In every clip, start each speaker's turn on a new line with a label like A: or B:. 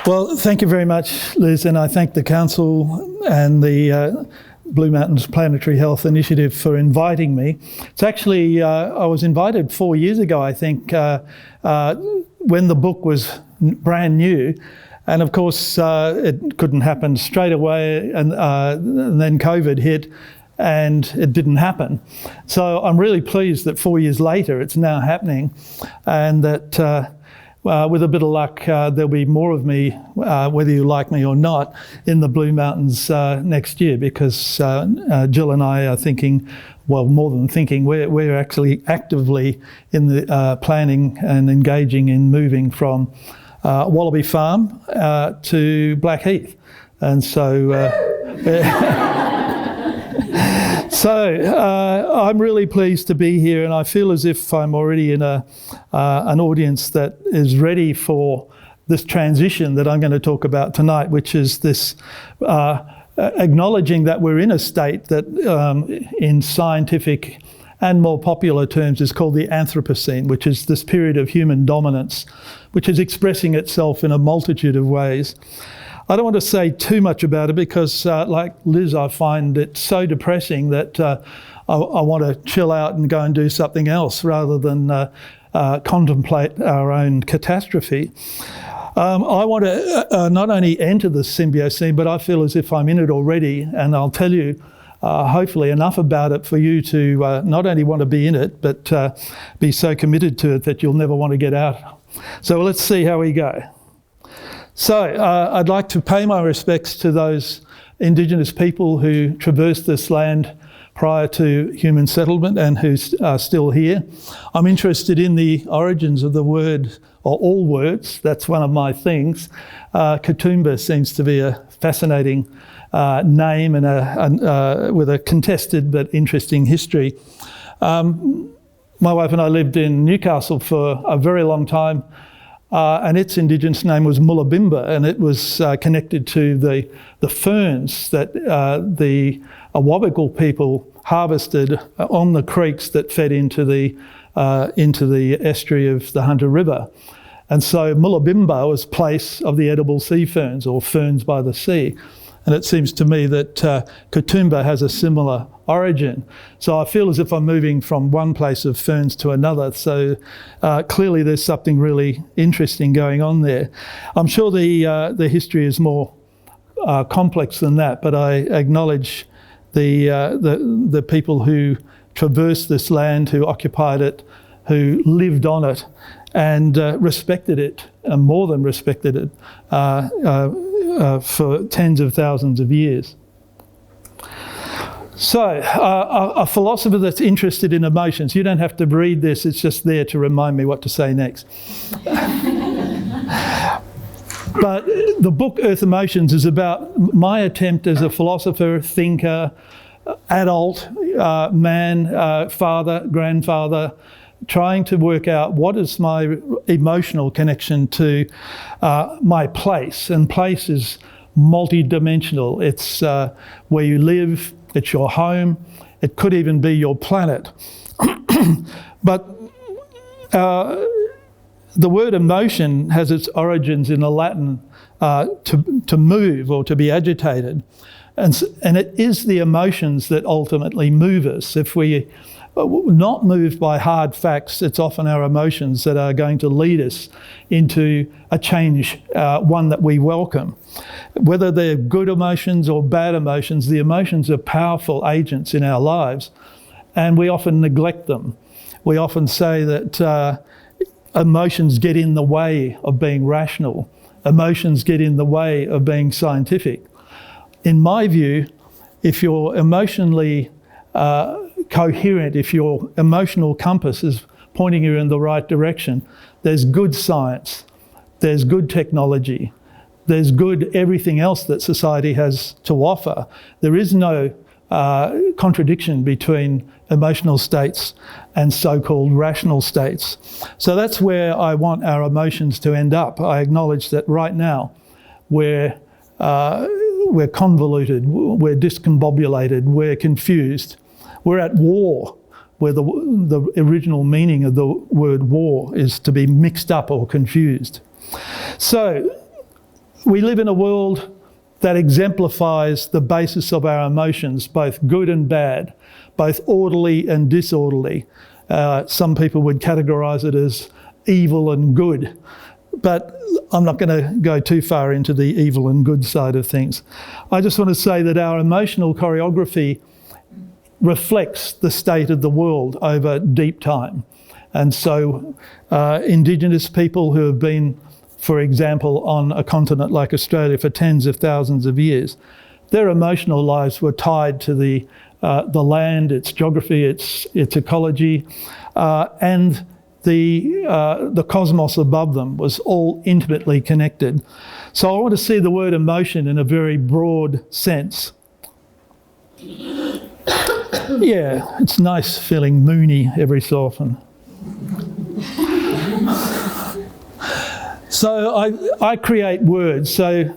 A: Well, thank you very much, Liz, and I thank the Council and the Blue Mountains Planetary Health Initiative for inviting me. It's actually, I was invited 4 years ago, I think, when the book was brand new. And of course, it couldn't happen straight away, and then COVID hit, and it didn't happen. So I'm really pleased that 4 years later it's now happening, and that with a bit of luck there'll be more of me, whether you like me or not, in the Blue Mountains next year, because Jill and I are thinking, well, more than thinking, we're actually actively in the planning and engaging in moving from Wallaby Farm to Blackheath. And so I'm really pleased to be here, and I feel as if I'm already in an audience that is ready for this transition that I'm going to talk about tonight, which is this acknowledging that we're in a state that in scientific and more popular terms is called the Anthropocene, which is this period of human dominance, which is expressing itself in a multitude of ways. I don't want to say too much about it because, like Liz, I find it so depressing that I want to chill out and go and do something else rather than contemplate our own catastrophe. I want to not only enter the Symbiocene, but I feel as if I'm in it already, and I'll tell you hopefully enough about it for you to not only want to be in it, but be so committed to it that you'll never want to get out. So let's see how we go. So I'd like to pay my respects to those Indigenous people who traversed this land prior to human settlement and who are still here. I'm interested in the origins of the word, or all words. That's one of my things. Katoomba seems to be a fascinating name and with a contested but interesting history. My wife and I lived in Newcastle for a very long time, and its Indigenous name was Mullabimba, and it was connected to the ferns that the Awabakal people harvested on the creeks that fed into the estuary of the Hunter River. And so Mullabimba was place of the edible sea ferns, or ferns by the sea. And it seems to me that Katoomba has a similar origin. So I feel as if I'm moving from one place of ferns to another. So clearly there's something really interesting going on there. I'm sure the history is more complex than that, but I acknowledge the people who traversed this land, who occupied it, who lived on it, and respected it, and more than respected it, for tens of thousands of years. So, a philosopher that's interested in emotions, you don't have to read this, it's just there to remind me what to say next. But the book Earth Emotions is about my attempt as a philosopher, thinker, adult, man, father, grandfather, trying to work out what is my emotional connection to my place. And place is multi-dimensional. It's where you live, it's your home, it could even be your planet. But the word emotion has its origins in the Latin to move or to be agitated. And it is the emotions that ultimately move us. If we not moved by hard facts, it's often our emotions that are going to lead us into a change, one that we welcome. Whether they're good emotions or bad emotions, the emotions are powerful agents in our lives, and we often neglect them. We often say that emotions get in the way of being rational. Emotions get in the way of being scientific. In my view, if you're emotionally coherent, if your emotional compass is pointing you in the right direction, there's good science, there's good technology, there's good everything else that society has to offer. There is no contradiction between emotional states and so-called rational states. So that's where I want our emotions to end up. I acknowledge that right now we're convoluted, we're discombobulated, we're confused. We're at war, where the original meaning of the word war is to be mixed up or confused. So we live in a world that exemplifies the basis of our emotions, both good and bad, both orderly and disorderly. Some people would categorise it as evil and good, but I'm not going to go too far into the evil and good side of things. I just want to say that our emotional choreography reflects the state of the world over deep time. And so Indigenous people who have been, for example, on a continent like Australia for tens of thousands of years, their emotional lives were tied to the land, its geography, its ecology, and the cosmos above them was all intimately connected. So I want to see the word emotion in a very broad sense. Yeah, it's nice feeling moony every so often. So I create words. So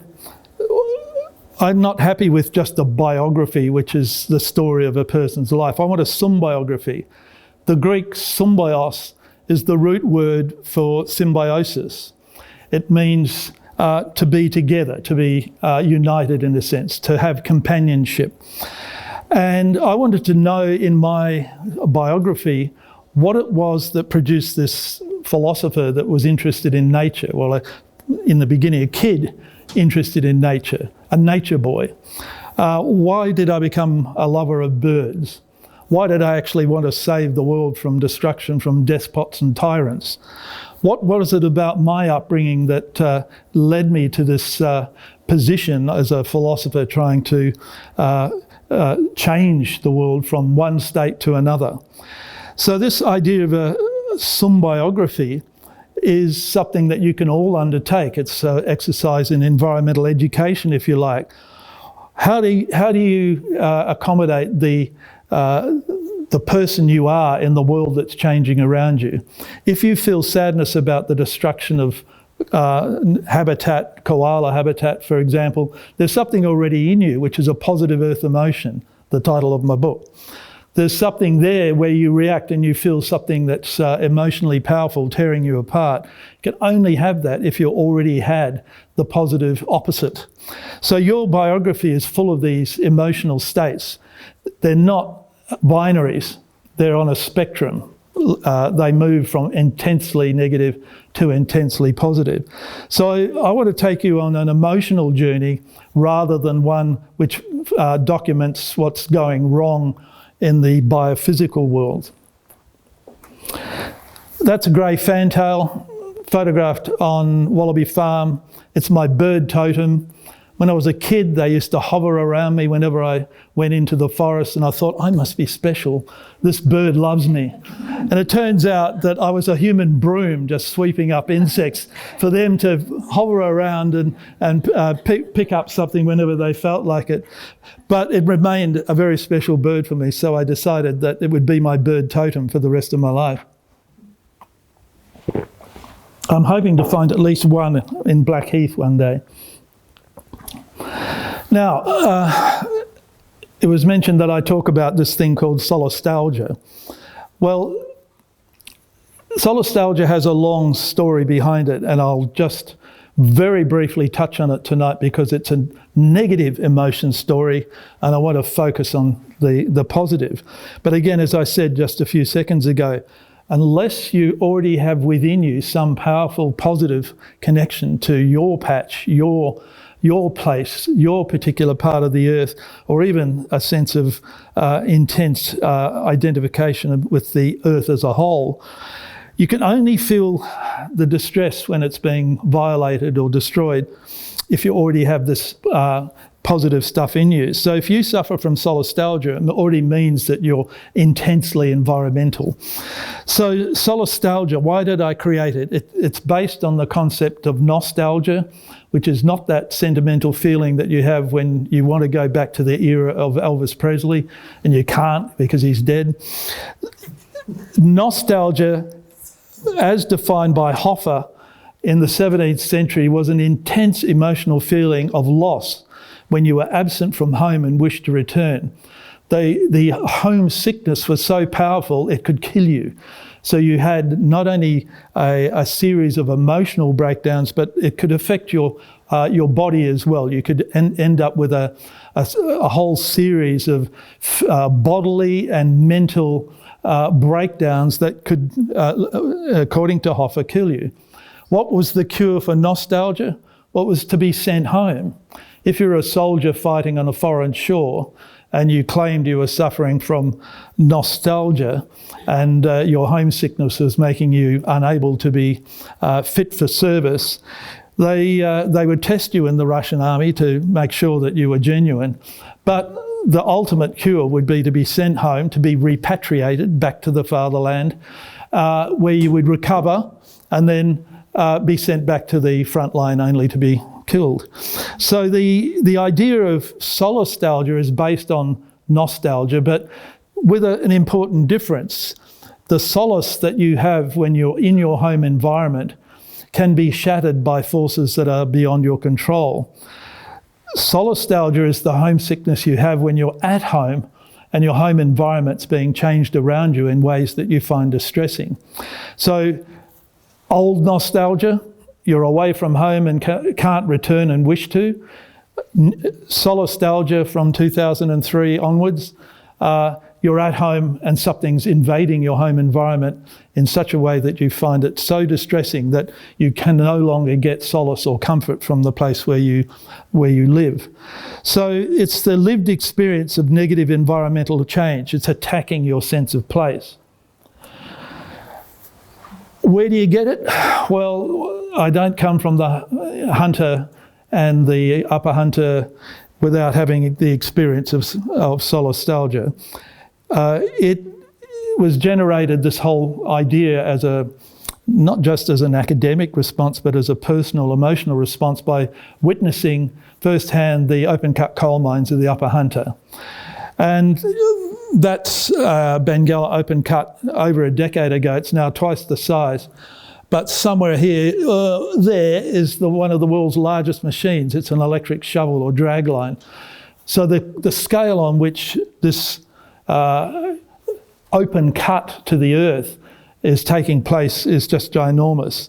A: I'm not happy with just a biography, which is the story of a person's life. I want a symbiography. The Greek symbios is the root word for symbiosis. It means to be together, to be united in a sense, to have companionship. And I wanted to know in my biography what it was that produced this philosopher that was interested in nature. Well, in the beginning, a kid interested in nature, a nature boy. Why did I become a lover of birds? Why did I actually want to save the world from destruction from despots and tyrants? What was it about my upbringing that led me to this position as a philosopher trying to change the world from one state to another? So this idea of a symbiography is something that you can all undertake. It's exercise in environmental education, if you like. How do you accommodate the person you are in the world that's changing around you? If you feel sadness about the destruction of habitat, koala habitat, for example, there's something already in you, which is a positive earth emotion, the title of my book. There's something there where you react and you feel something that's emotionally powerful, tearing you apart. You can only have that if you already had the positive opposite. So your biography is full of these emotional states. They're not binaries, they're on a spectrum. They move from intensely negative to intensely positive. So I want to take you on an emotional journey rather than one which documents what's going wrong in the biophysical world. That's a grey fantail photographed on Wallaby Farm. It's my bird totem. When I was a kid, they used to hover around me whenever I went into the forest, and I thought, I must be special. This bird loves me. And it turns out that I was a human broom just sweeping up insects for them to hover around and pick up something whenever they felt like it. But it remained a very special bird for me, so I decided that it would be my bird totem for the rest of my life. I'm hoping to find at least one in Blackheath one day. Now, it was mentioned that I talk about this thing called solastalgia. Well, solastalgia has a long story behind it, and I'll just very briefly touch on it tonight because it's a negative emotion story and I want to focus on the positive. But again, as I said just a few seconds ago, unless you already have within you some powerful positive connection to your patch, your place, your particular part of the earth, or even a sense of intense identification with the earth as a whole, you can only feel the distress when it's being violated or destroyed if you already have this positive stuff in you. So if you suffer from solastalgia, it already means that you're intensely environmental. So solastalgia, why did I create it? It's based on the concept of nostalgia, which is not that sentimental feeling that you have when you want to go back to the era of Elvis Presley and you can't because he's dead. Nostalgia, as defined by Hoffer in the 17th century, was an intense emotional feeling of loss when you were absent from home and wished to return. The homesickness was so powerful it could kill you. So you had not only a series of emotional breakdowns, but it could affect your body as well. You could end up with a whole series of bodily and mental breakdowns that could, according to Hoffa, kill you. What was the cure for nostalgia? What was to be sent home? If you're a soldier fighting on a foreign shore and you claimed you were suffering from nostalgia and your homesickness was making you unable to be fit for service, they would test you in the Russian army to make sure that you were genuine. But the ultimate cure would be to be sent home, to be repatriated back to the fatherland, where you would recover and then be sent back to the front line only to be killed. So the idea of solastalgia is based on nostalgia, but with an important difference. The solace that you have when you're in your home environment can be shattered by forces that are beyond your control. Solastalgia is the homesickness you have when you're at home and your home environment's being changed around you in ways that you find distressing. So old nostalgia, you're away from home and can't return and wish to. Solastalgia from 2003 onwards, you're at home and something's invading your home environment in such a way that you find it so distressing that you can no longer get solace or comfort from the place where you live. So it's the lived experience of negative environmental change. It's attacking your sense of place. Where do you get it? Well, I don't come from the hunter and the upper hunter without having the experience of solastalgia. It was generated, this whole idea, as not just as an academic response, but as a personal, emotional response by witnessing firsthand the open-cut coal mines of the upper hunter. And that's Bengalla open cut over a decade ago. It's now twice the size. But somewhere here, there is one of the world's largest machines. It's an electric shovel or drag line. So the scale on which this open cut to the earth is taking place is just ginormous.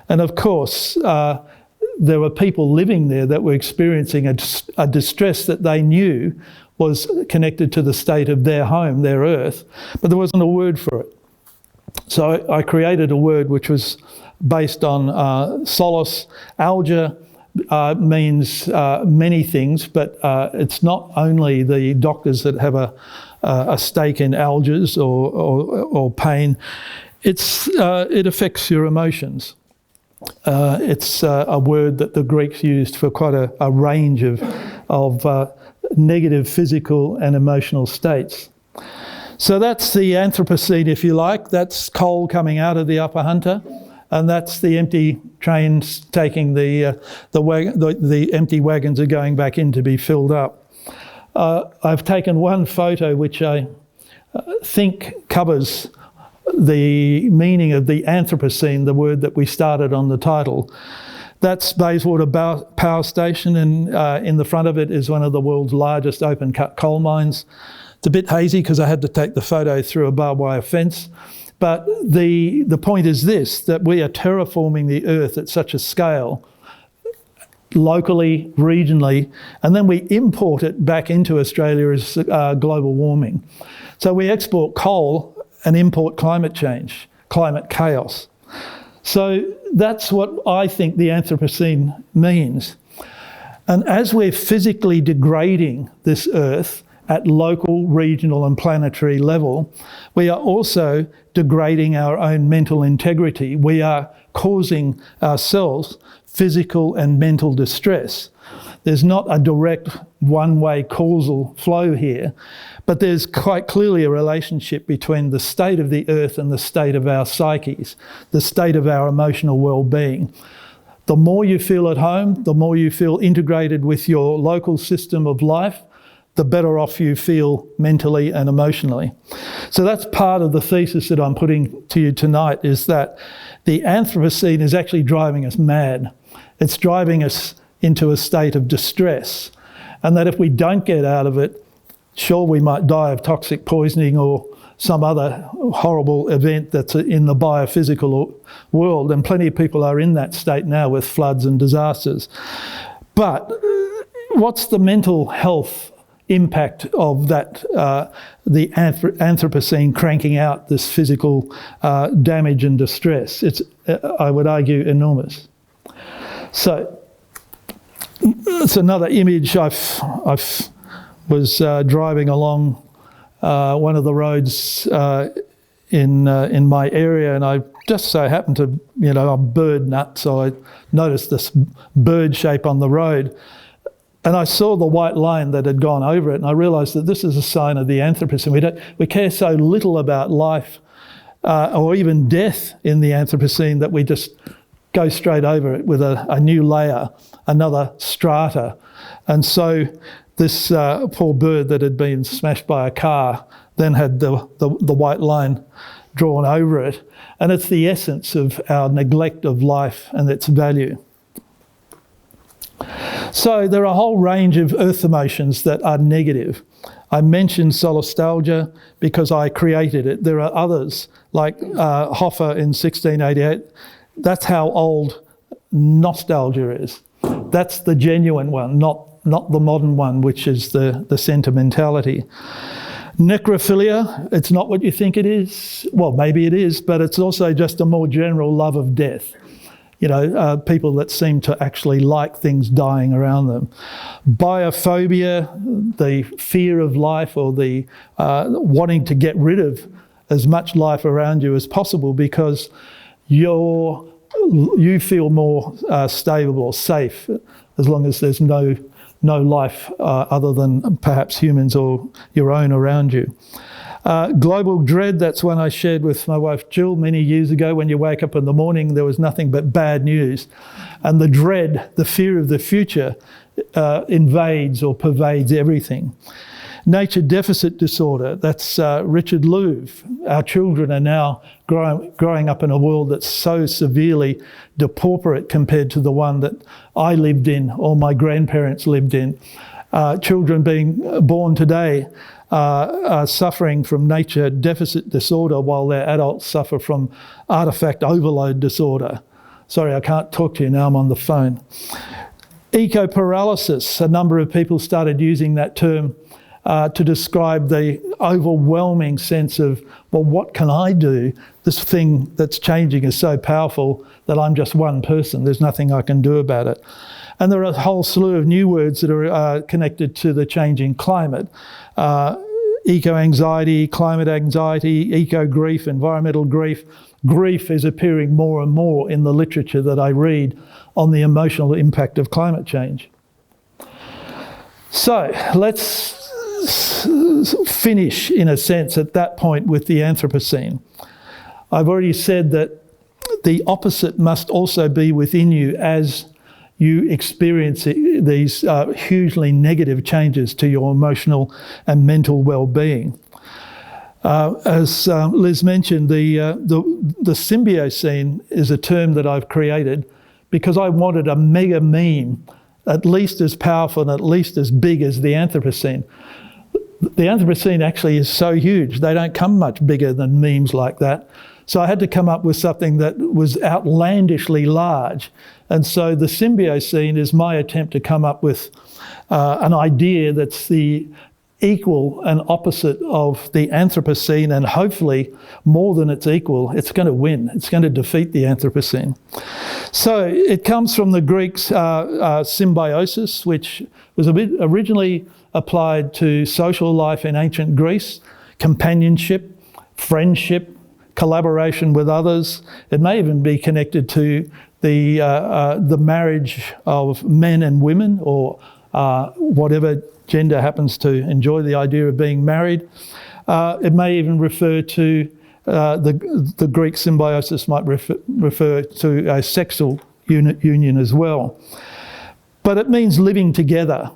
A: And of course, there were people living there that were experiencing a distress that they knew was connected to the state of their home, their earth, but there wasn't a word for it. So I created a word which was based on solace. Alga means many things, but it's not only the doctors that have a stake in algas or pain. It affects your emotions. It's a word that the Greeks used for quite a range of negative physical and emotional states. So that's the Anthropocene, if you like. That's coal coming out of the upper hunter, and that's the empty trains taking the empty wagons are going back in to be filled up. I've taken one photo which I think covers the meaning of the Anthropocene, the word that we started on the title. That's Bayswater Power Station, and in the front of it is one of the world's largest open-cut coal mines. It's a bit hazy because I had to take the photo through a barbed wire fence. But the point is this, that we are terraforming the earth at such a scale, locally, regionally, and then we import it back into Australia as global warming. So we export coal and import climate change, climate chaos. So that's what I think the Anthropocene means. And as we're physically degrading this earth at local, regional and planetary level, we are also degrading our own mental integrity. We are causing ourselves physical and mental distress. There's not a direct one-way causal flow here, but there's quite clearly a relationship between the state of the earth and the state of our psyches, the state of our emotional well-being. The more you feel at home, the more you feel integrated with your local system of life, the better off you feel mentally and emotionally. So that's part of the thesis that I'm putting to you tonight, is that the Anthropocene is actually driving us mad. It's driving us into a state of distress, and that if we don't get out of it, sure, we might die of toxic poisoning or some other horrible event that's in the biophysical world, and plenty of people are in that state now with floods and disasters. But what's the mental health impact of that, the Anthropocene cranking out this physical damage and distress? It's, I would argue, enormous. So it's another image. I was driving along one of the roads in my area, and I just so happened to, I'm a bird nut, so I noticed this bird shape on the road. And I saw the white line that had gone over it, and I realised that this is a sign of the Anthropocene. We care so little about life or even death in the Anthropocene that we just go straight over it with a new layer, another strata. And so this poor bird that had been smashed by a car then had the white line drawn over it. And it's the essence of our neglect of life and its value. So there are a whole range of earth emotions that are negative. I mentioned solastalgia because I created it. There are others, like Hoffer in 1688. That's how old nostalgia is. That's the genuine one, not the modern one, which is the sentimentality. Necrophilia, it's not what you think it is. Well, maybe it is, but it's also just a more general love of death. People that seem to actually like things dying around them. Biophobia, the fear of life, or the wanting to get rid of as much life around you as possible because you feel more stable or safe as long as there's no life other than perhaps humans or your own around you. Global dread, that's one I shared with my wife Jill many years ago. When you wake up in the morning, there was nothing but bad news. And the dread, the fear of the future, invades or pervades everything. Nature deficit disorder, that's Richard Louv. Our children are now growing up in a world that's so severely depauperate compared to the one that I lived in or my grandparents lived in. Children being born today are suffering from nature deficit disorder while their adults suffer from artefact overload disorder. Sorry, I can't talk to you now, I'm on the phone. Eco-paralysis, a number of people started using that term to describe the overwhelming sense of, well, what can I do? This thing that's changing is so powerful that I'm just one person. There's nothing I can do about it. And there are a whole slew of new words that are connected to the changing climate. Eco-anxiety, climate anxiety, eco-grief, environmental grief. Grief is appearing more and more in the literature that I read on the emotional impact of climate change. So let's finish, in a sense, at that point with the Anthropocene. I've already said that the opposite must also be within you as you experience these hugely negative changes to your emotional and mental well-being. As Liz mentioned, the Symbiocene is a term that I've created because I wanted a mega meme at least as powerful and at least as big as the Anthropocene. The Anthropocene actually is so huge, they don't come much bigger than memes like that. So I had to come up with something that was outlandishly large. And so the Symbiocene is my attempt to come up with an idea that's the equal and opposite of the Anthropocene, and hopefully more than its equal. It's going to win. It's going to defeat the Anthropocene. So it comes from the Greek symbiosis, which was originally applied to social life in ancient Greece, companionship, friendship, collaboration with others. It may even be connected to the marriage of men and women, or whatever gender happens to enjoy the idea of being married. It may even refer to the Greek symbiosis might refer to a sexual union as well. But it means living together.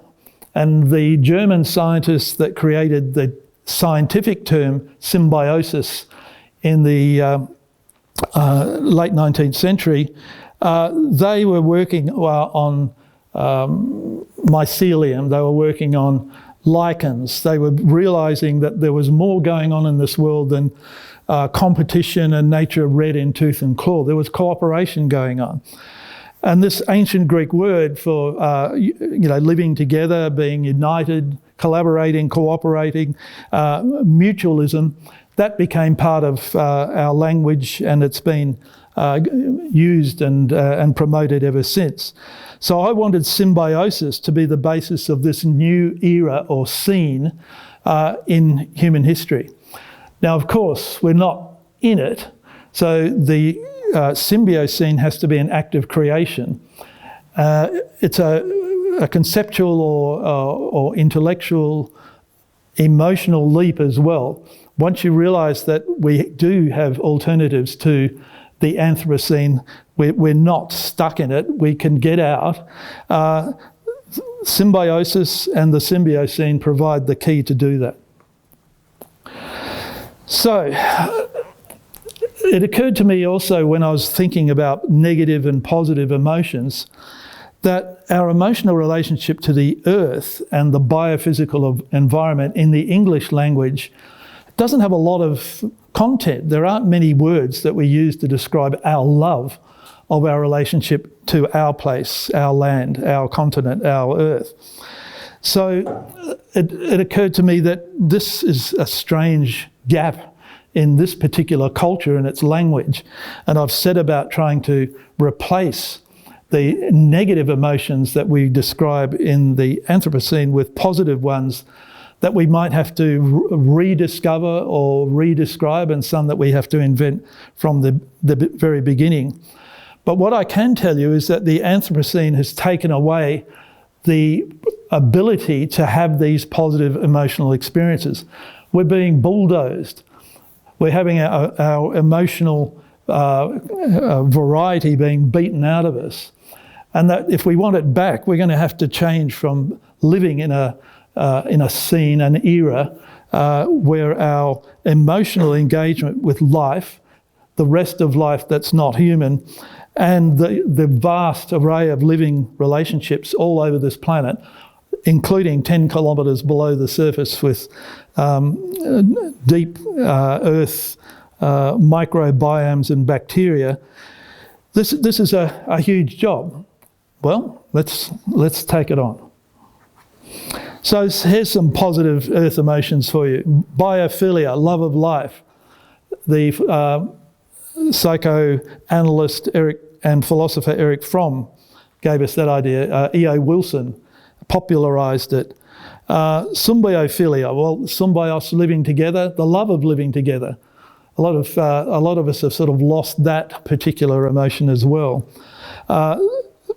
A: And the German scientists that created the scientific term symbiosis in the late 19th century, they were working on mycelium. They were working on lichens. They were realising that there was more going on in this world than competition and nature red in tooth and claw. There was cooperation going on. And this ancient Greek word for living together, being united, collaborating, cooperating, mutualism, that became part of our language, and it's been used and promoted ever since. So I wanted symbiosis to be the basis of this new era or scene in human history. Now, of course, we're not in it, so the Symbiocene has to be an act of creation. It's a conceptual or intellectual, emotional leap as well. Once you realise that we do have alternatives to the Anthropocene, we're not stuck in it, we can get out. Symbiosis and the Symbiocene provide the key to do that. So, it occurred to me also when I was thinking about negative and positive emotions that our emotional relationship to the earth and the biophysical environment in the English language doesn't have a lot of content. There aren't many words that we use to describe our love of our relationship to our place, our land, our continent, our earth. So it occurred to me that this is a strange gap in this particular culture and its language. And I've set about trying to replace the negative emotions that we describe in the Anthropocene with positive ones that we might have to rediscover or redescribe, and some that we have to invent from the very beginning. But what I can tell you is that the Anthropocene has taken away the ability to have these positive emotional experiences. We're being bulldozed. We're having our emotional variety being beaten out of us. And that if we want it back, we're going to have to change from living in a scene, an era, where our emotional engagement with life, the rest of life that's not human, and the vast array of living relationships all over this planet, including 10 kilometres below the surface with deep earth microbiomes and bacteria, this is a huge job. Well, let's take it on. So here's some positive earth emotions for you. Biophilia, love of life. The psychoanalyst and philosopher Erich Fromm gave us that idea. E.O. Wilson popularised it. Symbiophilia, well, symbios, living together, the love of living together. A lot of us have sort of lost that particular emotion as well.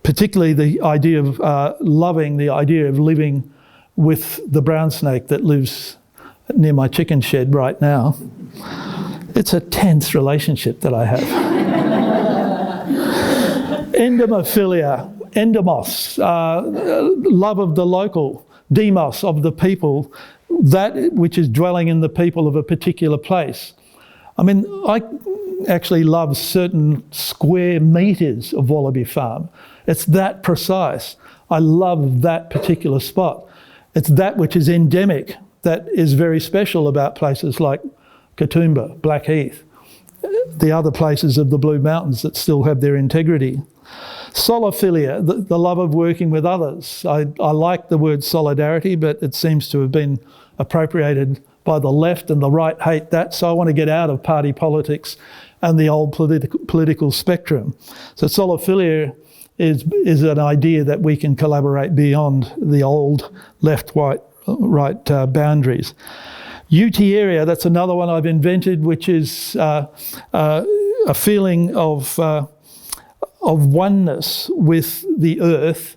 A: Particularly the idea of loving, the idea of living with the brown snake that lives near my chicken shed right now. It's a tense relationship that I have. Endomophilia, endomos, love of the local, demos, of the people, that which is dwelling in the people of a particular place. I mean, I actually love certain square metres of Wallaby Farm. It's that precise. I love that particular spot. It's that which is endemic that is very special about places like Katoomba, Blackheath, the other places of the Blue Mountains that still have their integrity. Solophilia, the love of working with others. I like the word solidarity, but it seems to have been appropriated by the left, and the right hate that, so I want to get out of party politics and the old political spectrum. So solophilia is an idea that we can collaborate beyond the old left-right boundaries. Eutieria, that's another one I've invented, which is a feeling of oneness with the earth,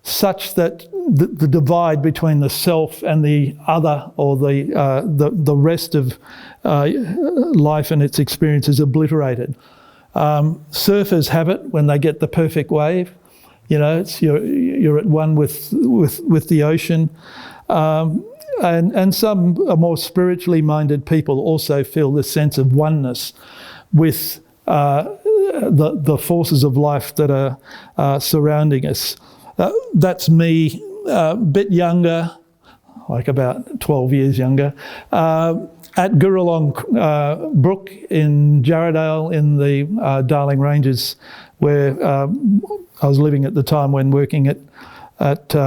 A: such that the divide between the self and the other, or the rest of life and its experience, is obliterated. Surfers have it when they get the perfect wave. You know, you're at one with the ocean. And some more spiritually minded people also feel this sense of oneness with the forces of life that are surrounding us. That's me, a bit younger, like about 12 years younger, at Gurulong Brook in Jarrahdale in the Darling Ranges, where I was living at the time when working at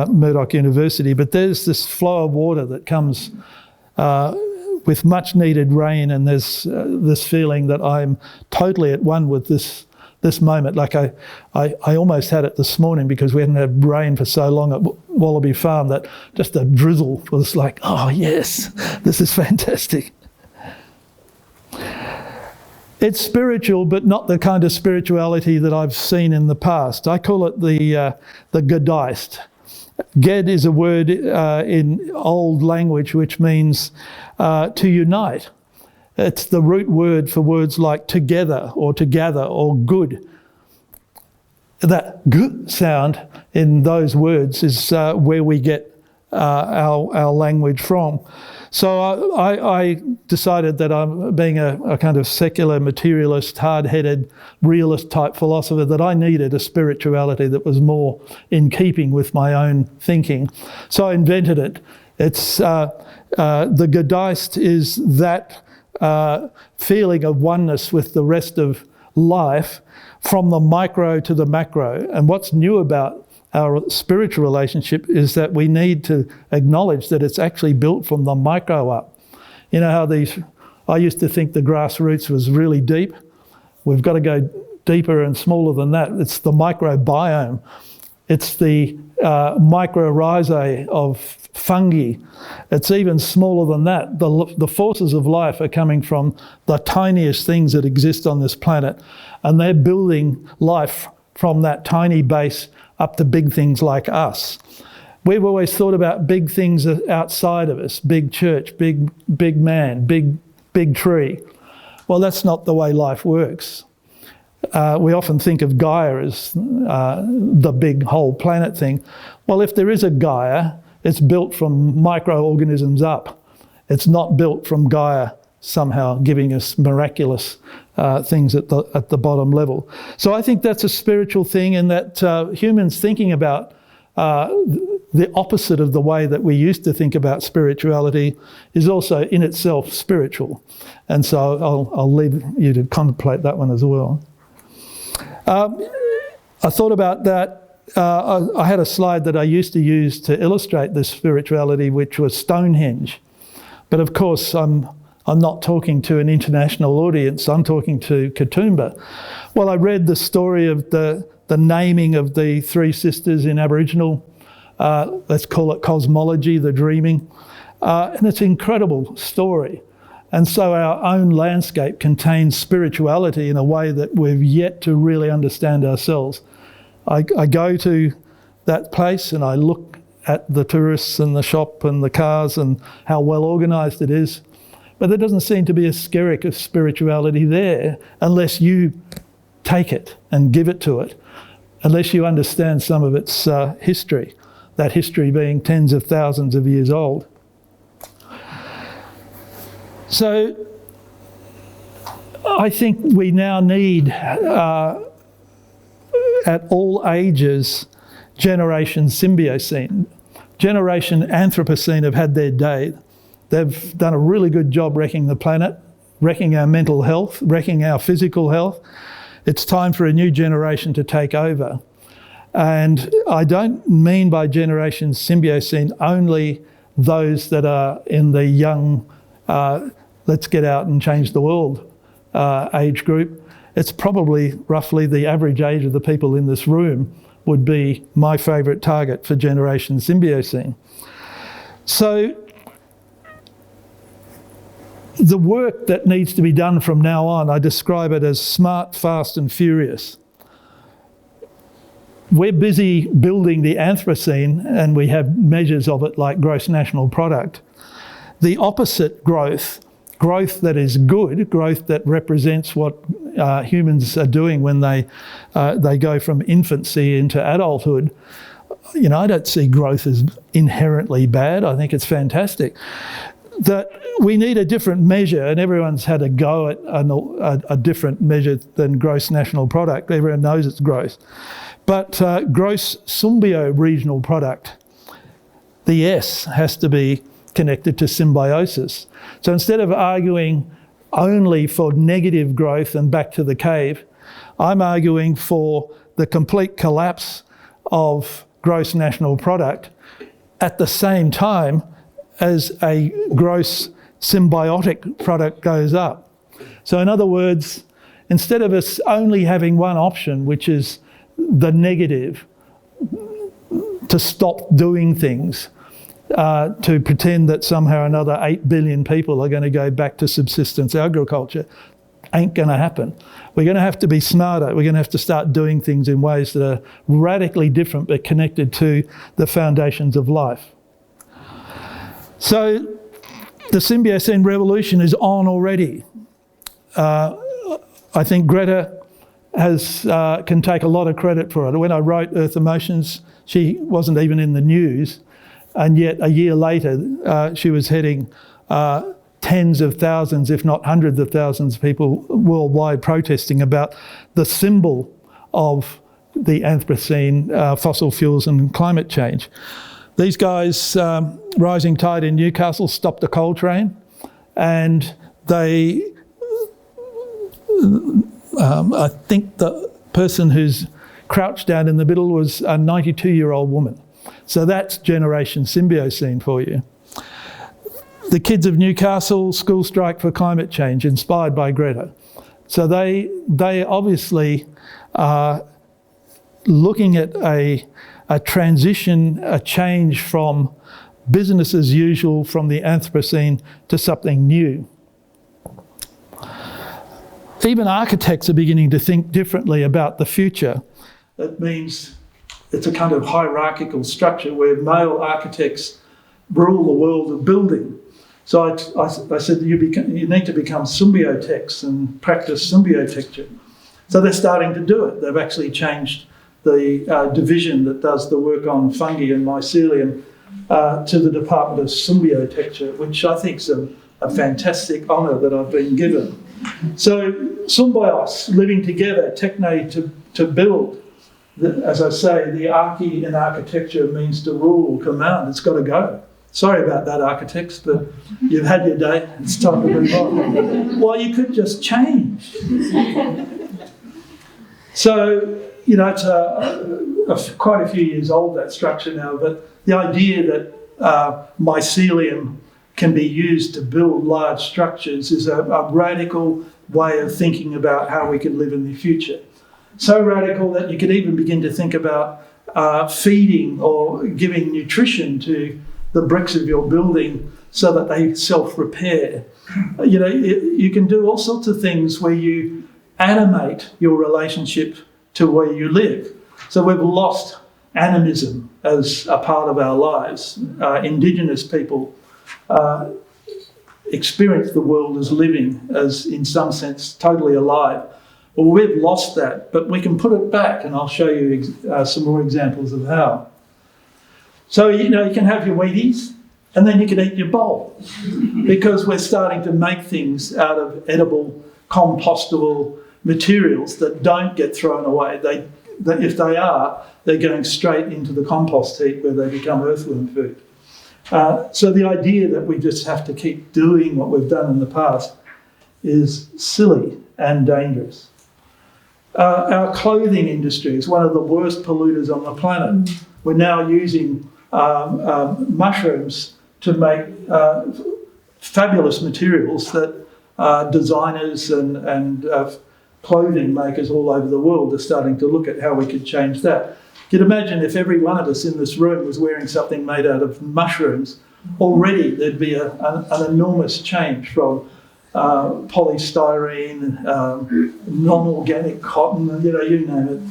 A: Murdoch University. But there's this flow of water that comes with much needed rain, and there's this feeling that I'm totally at one with this moment. Like I almost had it this morning, because we hadn't had rain for so long at Wallaby Farm, that just a drizzle was like, oh yes, this is fantastic. It's spiritual, but not the kind of spirituality that I've seen in the past. I call it the Gedeist. Ged is a word in old language which means to unite. It's the root word for words like together or to gather or good. That g sound in those words is where we get our language from. So I decided that I'm being a kind of secular, materialist, hard-headed, realist-type philosopher, that I needed a spirituality that was more in keeping with my own thinking. So I invented it. It's the Gedeist is that feeling of oneness with the rest of life, from the micro to the macro. And what's new about our spiritual relationship is that we need to acknowledge that it's actually built from the micro up. You know how I used to think the grassroots was really deep. We've got to go deeper and smaller than that. It's the microbiome. It's the mycorrhizae of fungi. It's even smaller than that. The forces of life are coming from the tiniest things that exist on this planet, and they're building life from that tiny base up to big things like us. We've always thought about big things outside of us, big church, big man, big tree. Well, that's not the way life works. We often think of Gaia as the big whole planet thing. Well, if there is a Gaia, it's built from microorganisms up. It's not built from Gaia somehow giving us miraculous things at the bottom level. So I think that's a spiritual thing, and that humans thinking about the opposite of the way that we used to think about spirituality is also in itself spiritual. And so I'll leave you to contemplate that one as well. I thought about that. I had a slide that I used to use to illustrate this spirituality, which was Stonehenge. But of course, I'm not talking to an international audience. I'm talking to Katoomba. Well, I read the story of the naming of the three sisters in Aboriginal, let's call it cosmology, the dreaming. And it's an incredible story. And so our own landscape contains spirituality in a way that we've yet to really understand ourselves. I go to that place and I look at the tourists and the shop and the cars and how well organised it is. But there doesn't seem to be a skerrick of spirituality there unless you take it and give it to it, unless you understand some of its history, that history being tens of thousands of years old. So I think we now need, at all ages, Generation Symbiocene. Generation Anthropocene have had their day. They've done a really good job wrecking the planet, wrecking our mental health, wrecking our physical health. It's time for a new generation to take over. And I don't mean by Generation Symbiocene only those that are in the young, let's get out and change the world age group. It's probably roughly the average age of the people in this room would be my favourite target for Generation Symbiocene. So the work that needs to be done from now on, I describe it as smart, fast and furious. We're busy building the Anthropocene, and we have measures of it like gross national product. The opposite growth that is good, growth that represents what humans are doing when they go from infancy into adulthood. You know, I don't see growth as inherently bad. I think it's fantastic. That we need a different measure, and everyone's had a go at a different measure than gross national product. Everyone knows it's growth. But gross Symbiocene regional product, the S has to be connected to symbiosis. So instead of arguing only for negative growth and back to the cave, I'm arguing for the complete collapse of gross national product at the same time as a gross symbiotic product goes up. So in other words, instead of us only having one option, which is the negative, to stop doing things, to pretend that somehow another 8 billion people are going to go back to subsistence agriculture, ain't going to happen. We're going to have to be smarter. We're going to have to start doing things in ways that are radically different but connected to the foundations of life. So the Symbiocene revolution is on already. I think Greta can take a lot of credit for it. When I wrote Earth Emotions, she wasn't even in the news, and yet a year later she was heading tens of thousands, if not hundreds of thousands of people worldwide protesting about the symbol of the Anthropocene, fossil fuels and climate change. These guys, Rising Tide in Newcastle, stopped the coal train, and they, I think the person who's crouched down in the middle was a 92-year-old woman. So that's Generation Symbiocene for you. The kids of Newcastle, school strike for climate change, inspired by Greta. So they obviously are looking at a transition, a change from business as usual, from the Anthropocene to something new. Even architects are beginning to think differently about the future. That means it's a kind of hierarchical structure where male architects rule the world of building. So I said you need to become symbiotecs and practice symbiotecture. So they're starting to do it. They've actually changed the division that does the work on fungi and mycelium to the Department of Symbiotecture, which I think is a fantastic honour that I've been given. So symbios, living together, techne to build. As I say, the archi in architecture means to rule or command. It's got to go. Sorry about that, architects, but you've had your day. It's time to move on. Well, you could just change. So, you know, it's quite a few years old, that structure now, but the idea that mycelium can be used to build large structures is a radical way of thinking about how we can live in the future. So radical that you could even begin to think about feeding or giving nutrition to the bricks of your building so that they self-repair. You know, you can do all sorts of things where you animate your relationship to where you live. So we've lost animism as a part of our lives. Indigenous people experience the world as living, as in some sense totally alive. Well, we've lost that, but we can put it back, and I'll show you some more examples of how. So, you know, you can have your Wheaties, and then you can eat your bowl, because we're starting to make things out of edible, compostable materials that don't get thrown away. If they are, they're going straight into the compost heap where they become earthworm food. So the idea that we just have to keep doing what we've done in the past is silly and dangerous. Our clothing industry is one of the worst polluters on the planet. We're now using mushrooms to make fabulous materials that designers and clothing makers all over the world are starting to look at how we could change that. You can imagine if every one of us in this room was wearing something made out of mushrooms, already there'd be an enormous change from polystyrene, non-organic cotton, you know, you name it.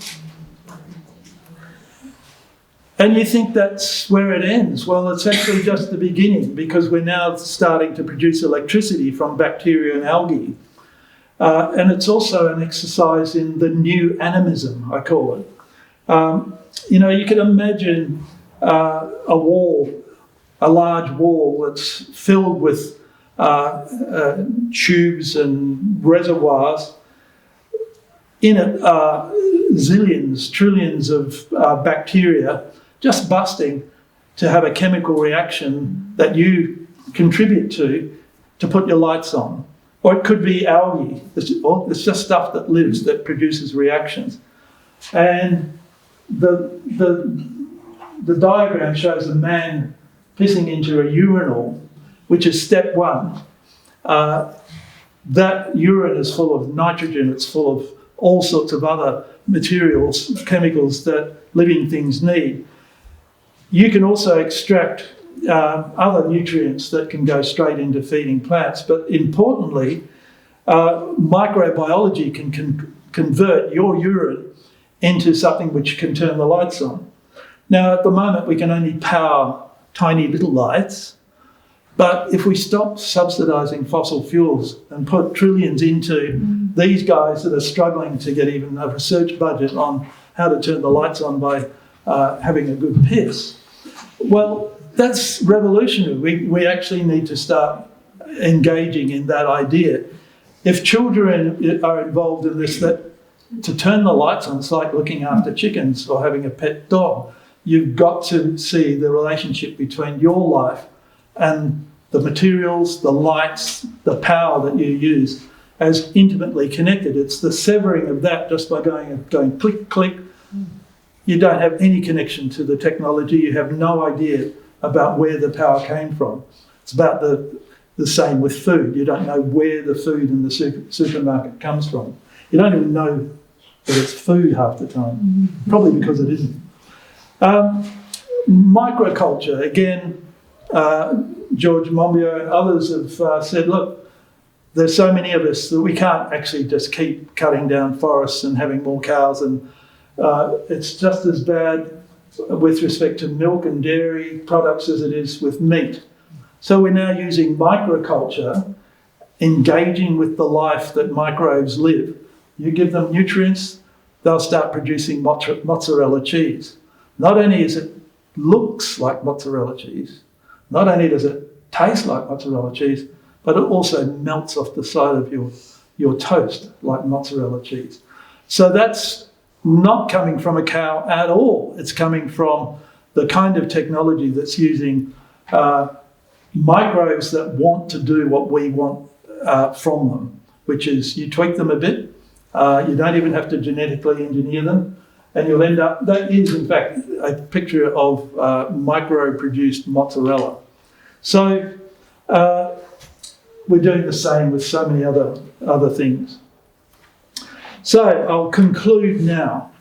A: And you think that's where it ends. Well, it's actually just the beginning, because we're now starting to produce electricity from bacteria and algae. And it's also an exercise in the new animism, I call it. You know, you can imagine a wall, a large wall that's filled with tubes and reservoirs. In it are zillions, trillions of bacteria just busting to have a chemical reaction that you contribute to put your lights on. Or it could be algae. It's just stuff that lives, that produces reactions. And the diagram shows a man pissing into a urinal, which is step one. That urine is full of nitrogen, it's full of all sorts of other materials, chemicals that living things need. You can also extract other nutrients that can go straight into feeding plants, but importantly, microbiology can convert your urine into something which can turn the lights on. Now, at the moment, we can only power tiny little lights, but if we stop subsidising fossil fuels and put trillions into these guys that are struggling to get even a research budget on how to turn the lights on by having a good piss, well, that's revolutionary. We actually need to start engaging in that idea. If children are involved in this, that to turn the lights on, it's like looking after chickens or having a pet dog. You've got to see the relationship between your life and the materials, the lights, the power that you use as intimately connected. It's the severing of that just by going click, click. You don't have any connection to the technology. You have no idea about where the power came from. It's about the same with food. You don't know where the food in the supermarket comes from. You don't even know that it's food half the time, probably because it isn't. Microculture, again, George Monbiot and others have said, look, there's so many of us that we can't actually just keep cutting down forests and having more cows, and it's just as bad with respect to milk and dairy products as it is with meat. So we're now using microculture, engaging with the life that microbes live. You give them nutrients, they'll start producing mozzarella cheese. Not only is it looks like mozzarella cheese, not only does it taste like mozzarella cheese, but it also melts off the side of your toast like mozzarella cheese. So that's not coming from a cow at all. It's coming from the kind of technology that's using microbes that want to do what we want from them, which is you tweak them a bit, you don't even have to genetically engineer them, and you'll end up, that is in fact a picture of micro-produced mozzarella. So we're doing the same with so many other things. So I'll conclude now.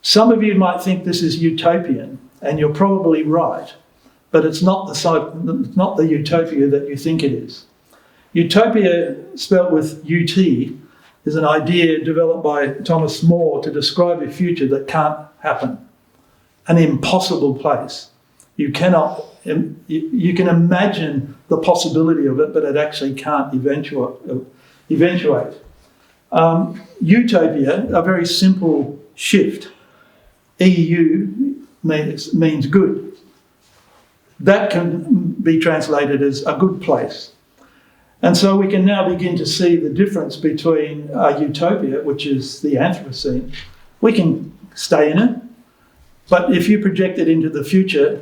A: Some of you might think this is utopian, and you're probably right, but it's not the utopia that you think it is. Utopia, spelt with UT, is an idea developed by Thomas More to describe a future that can't happen, an impossible place. You can imagine the possibility of it, but it actually can't eventuate. Utopia, a very simple shift. EU means good. That can be translated as a good place. And so we can now begin to see the difference between utopia, which is the Anthropocene. We can stay in it, but if you project it into the future,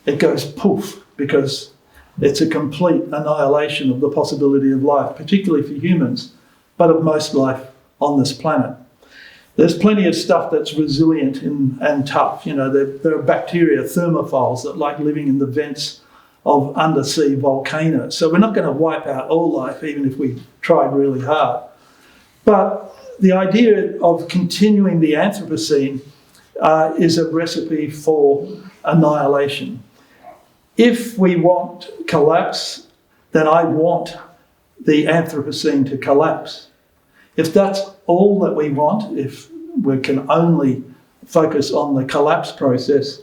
A: it goes poof, because it's a complete annihilation of the possibility of life, particularly for humans, but of most life on this planet. There's plenty of stuff that's resilient and tough. You know, there are bacteria, thermophiles, that like living in the vents of undersea volcanoes. So we're not going to wipe out all life, even if we tried really hard. But the idea of continuing the Anthropocene is a recipe for annihilation. If we want collapse, then I want the Anthropocene to collapse. If that's all that we want, if we can only focus on the collapse process,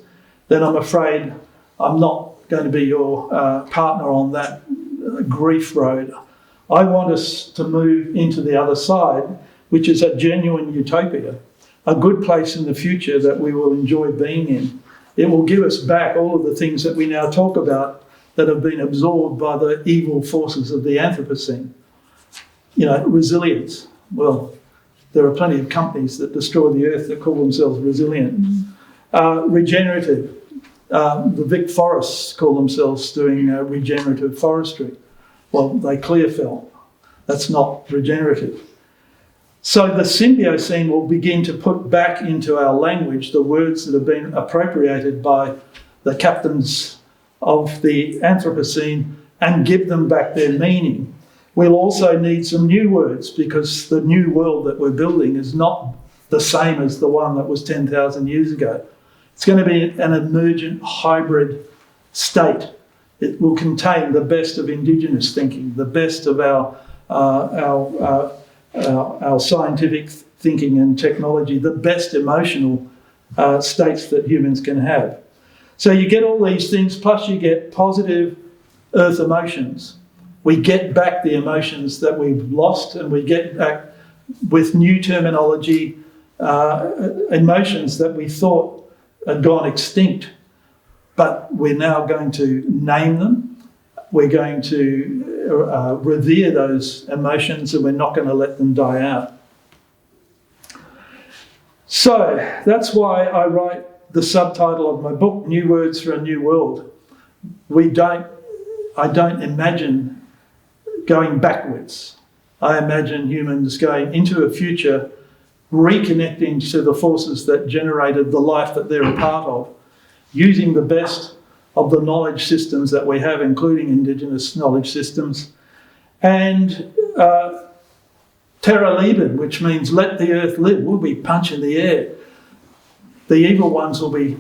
A: then I'm afraid I'm not going to be your partner on that grief road. I want us to move into the other side, which is a genuine utopia, a good place in the future that we will enjoy being in. It will give us back all of the things that we now talk about that have been absorbed by the evil forces of the Anthropocene. You know, resilience. Well, there are plenty of companies that destroy the earth that call themselves resilient. Regenerative. The Vic Forests call themselves doing regenerative forestry. Well, they clear fell. That's not regenerative. So the Symbiocene will begin to put back into our language the words that have been appropriated by the captains of the Anthropocene and give them back their meaning. We'll also need some new words because the new world that we're building is not the same as the one that was 10,000 years ago. It's going to be an emergent hybrid state. It will contain the best of Indigenous thinking, the best of our scientific thinking and technology, the best emotional states that humans can have. So you get all these things, plus you get positive earth emotions. We get back the emotions that we've lost, and we get back with new terminology, emotions that we thought had gone extinct, but we're now going to name them. We're going to revere those emotions, and we're not going to let them die out. So that's why I write the subtitle of my book, New Words for a New World. I don't imagine going backwards. I imagine humans going into a future, reconnecting to the forces that generated the life that they're a part of, using the best of the knowledge systems that we have, including Indigenous knowledge systems, and Terra Leben, which means let the earth live. We'll be punching the air. The evil ones will be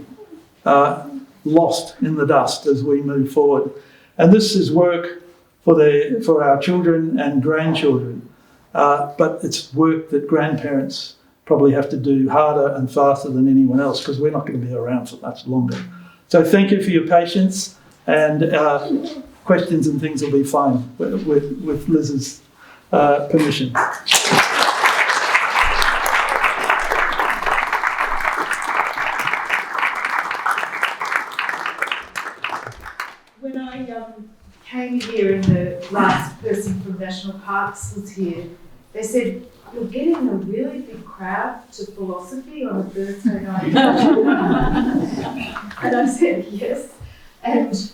A: lost in the dust as we move forward. And this is work for our children and grandchildren, but it's work that grandparents probably have to do harder and faster than anyone else, because we're not going to be around for much longer. So thank you for your patience, and questions and things will be fine with Liz's permission.
B: When I came here and the last person from National Parks was here, they said, "You're getting a really big crowd to philosophy on a Thursday night." And I said, yes. And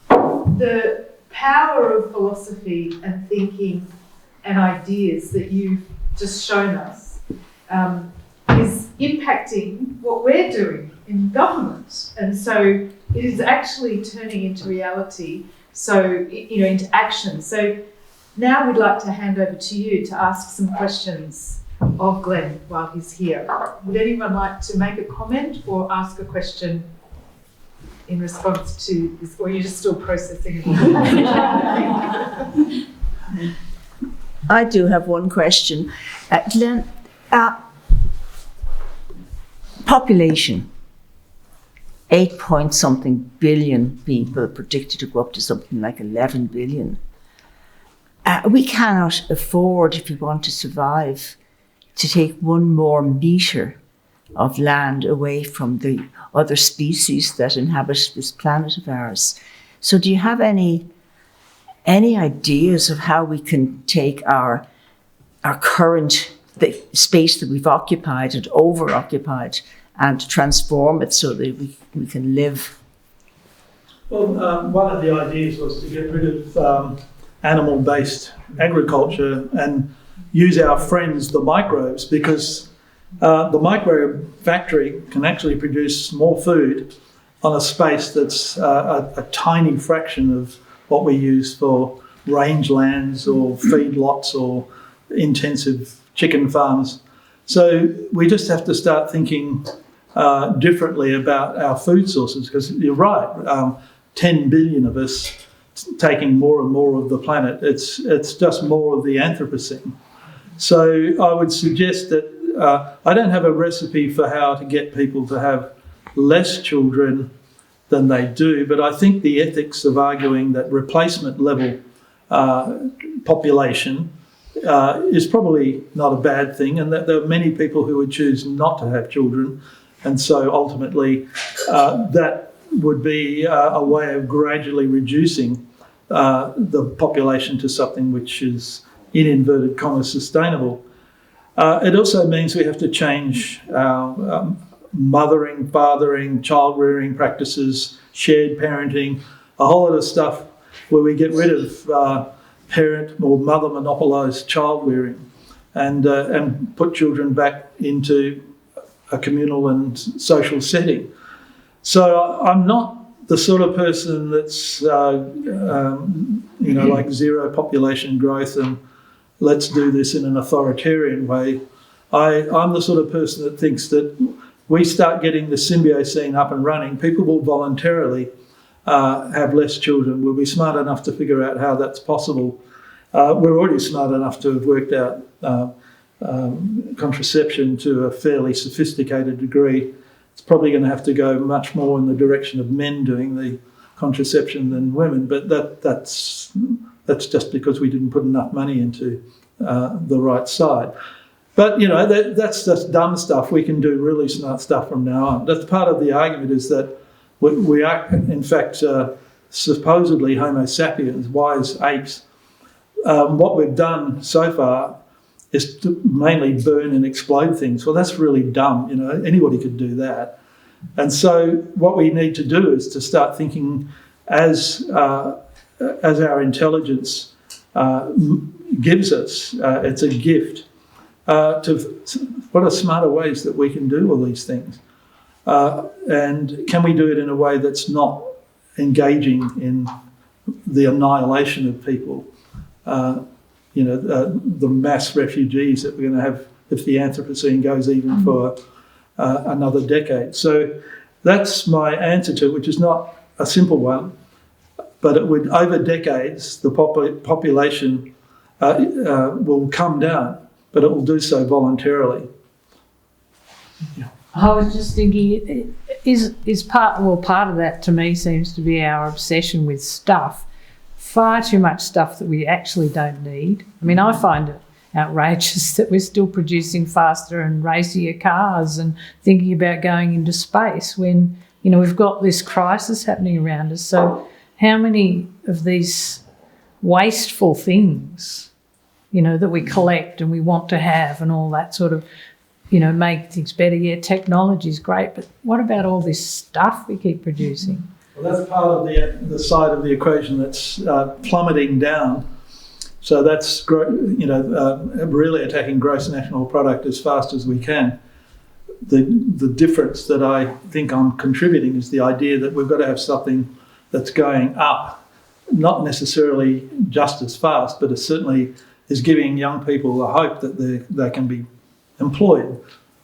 B: the power of philosophy and thinking and ideas that you've just shown us is impacting what we're doing in government. And so it is actually turning into reality, so, into action. So now we'd like to hand over to you to ask some questions of Glenn while he's here. Would anyone like to make a comment or ask a question in response to this, or are you just still processing it?
C: I do have one question. Glenn, population, 8-point-something billion people, predicted to go up to something like 11 billion. We cannot afford, if we want to survive, to take one more metre of land away from the other species that inhabit this planet of ours. So do you have any ideas of how we can take our current the space that we've occupied and over-occupied and transform it so that we can live?
A: Well, one of the ideas was to get rid of animal-based agriculture and use our friends, the microbes, because the microbe factory can actually produce more food on a space that's a tiny fraction of what we use for rangelands or feedlots or intensive chicken farms. So we just have to start thinking differently about our food sources, because you're right, 10 billion of us taking more and more of the planet. It's just more of the Anthropocene. So I would suggest that I don't have a recipe for how to get people to have less children than they do, but I think the ethics of arguing that replacement level population is probably not a bad thing, and that there are many people who would choose not to have children, and so ultimately that would be a way of gradually reducing the population to something which is, in inverted commas, sustainable. It also means we have to change our mothering, fathering, child rearing practices, shared parenting, a whole lot of stuff where we get rid of parent or mother monopolised child rearing and put children back into a communal and social setting. So I'm not the sort of person that's, like zero population growth and let's do this in an authoritarian way. I'm the sort of person that thinks that we start getting the Symbiocene up and running, people will voluntarily have less children. We'll be smart enough to figure out how that's possible. We're already smart enough to have worked out contraception to a fairly sophisticated degree. It's probably going to have to go much more in the direction of men doing the contraception than women, but that's just because we didn't put enough money into the right side. But, that's just dumb stuff. We can do really smart stuff from now on. That's part of the argument, is that we are, in fact, supposedly Homo sapiens, wise apes. What we've done so far is to mainly burn and explode things. Well, that's really dumb. Anybody could do that. And so what we need to do is to start thinking as our intelligence gives us, it's a gift, to what are smarter ways that we can do all these things. And can we do it in a way that's not engaging in the annihilation of people? The mass refugees that we're going to have if the Anthropocene goes even for another decade. So that's my answer to it, which is not a simple one, but it would, over decades, the population will come down, but it will do so voluntarily.
D: Yeah. I was just thinking, is part of that to me seems to be our obsession with stuff. Far too much stuff that we actually don't need. I mean, I find it outrageous that we're still producing faster and racier cars and thinking about going into space when, we've got this crisis happening around us. So how many of these wasteful things, that we collect and we want to have and all that sort of, make things better? Yeah, technology is great, but what about all this stuff we keep producing?
A: Well, that's part of the side of the equation that's plummeting down. So that's really attacking gross national product as fast as we can. The difference that I think I'm contributing is the idea that we've got to have something that's going up, not necessarily just as fast, but it certainly is giving young people the hope that they can be employed,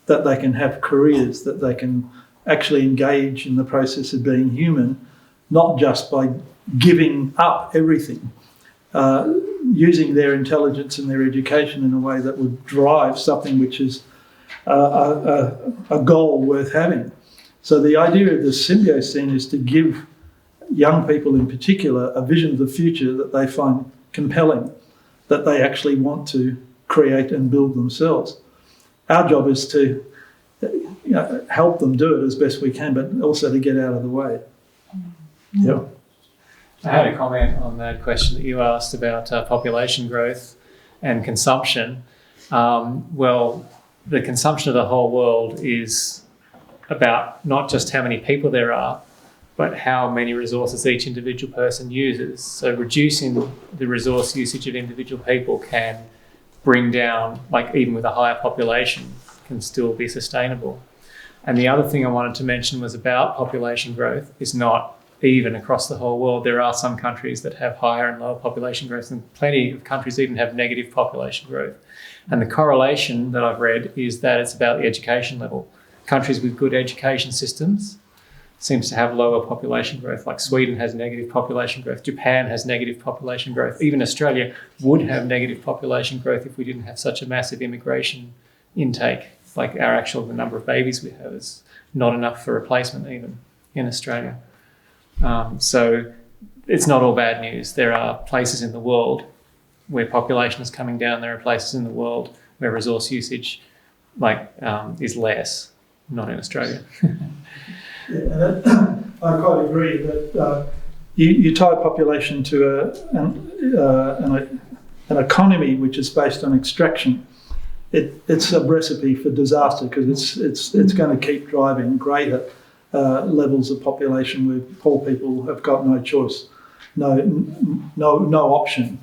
A: that they can have careers, that they can actually engage in the process of being human, not just by giving up everything, using their intelligence and their education in a way that would drive something which is a goal worth having. So the idea of the Symbiocene is to give young people in particular a vision of the future that they find compelling, that they actually want to create and build themselves. Our job is to help them do it as best we can, but also to get out of the way. Yeah.
E: I had a comment on that question that you asked about population growth and consumption. Well, the consumption of the whole world is about not just how many people there are, but how many resources each individual person uses. So reducing the resource usage of individual people can bring down, even with a higher population, can still be sustainable. And the other thing I wanted to mention was about population growth is not even across the whole world. There are some countries that have higher and lower population growth, and plenty of countries even have negative population growth. And the correlation that I've read is that it's about the education level. Countries with good education systems seems to have lower population growth, like Sweden has negative population growth, Japan has negative population growth, even Australia would have negative population growth if we didn't have such a massive immigration intake. The number of babies we have is not enough for replacement even in Australia. So it's not all bad news. There are places in the world where population is coming down. There are places in the world where resource usage is less, not in Australia.
A: Yeah, and I quite agree that you tie population to an economy which is based on extraction. it's a recipe for disaster, because it's going to keep driving greater levels of population where poor people have got no choice, no option.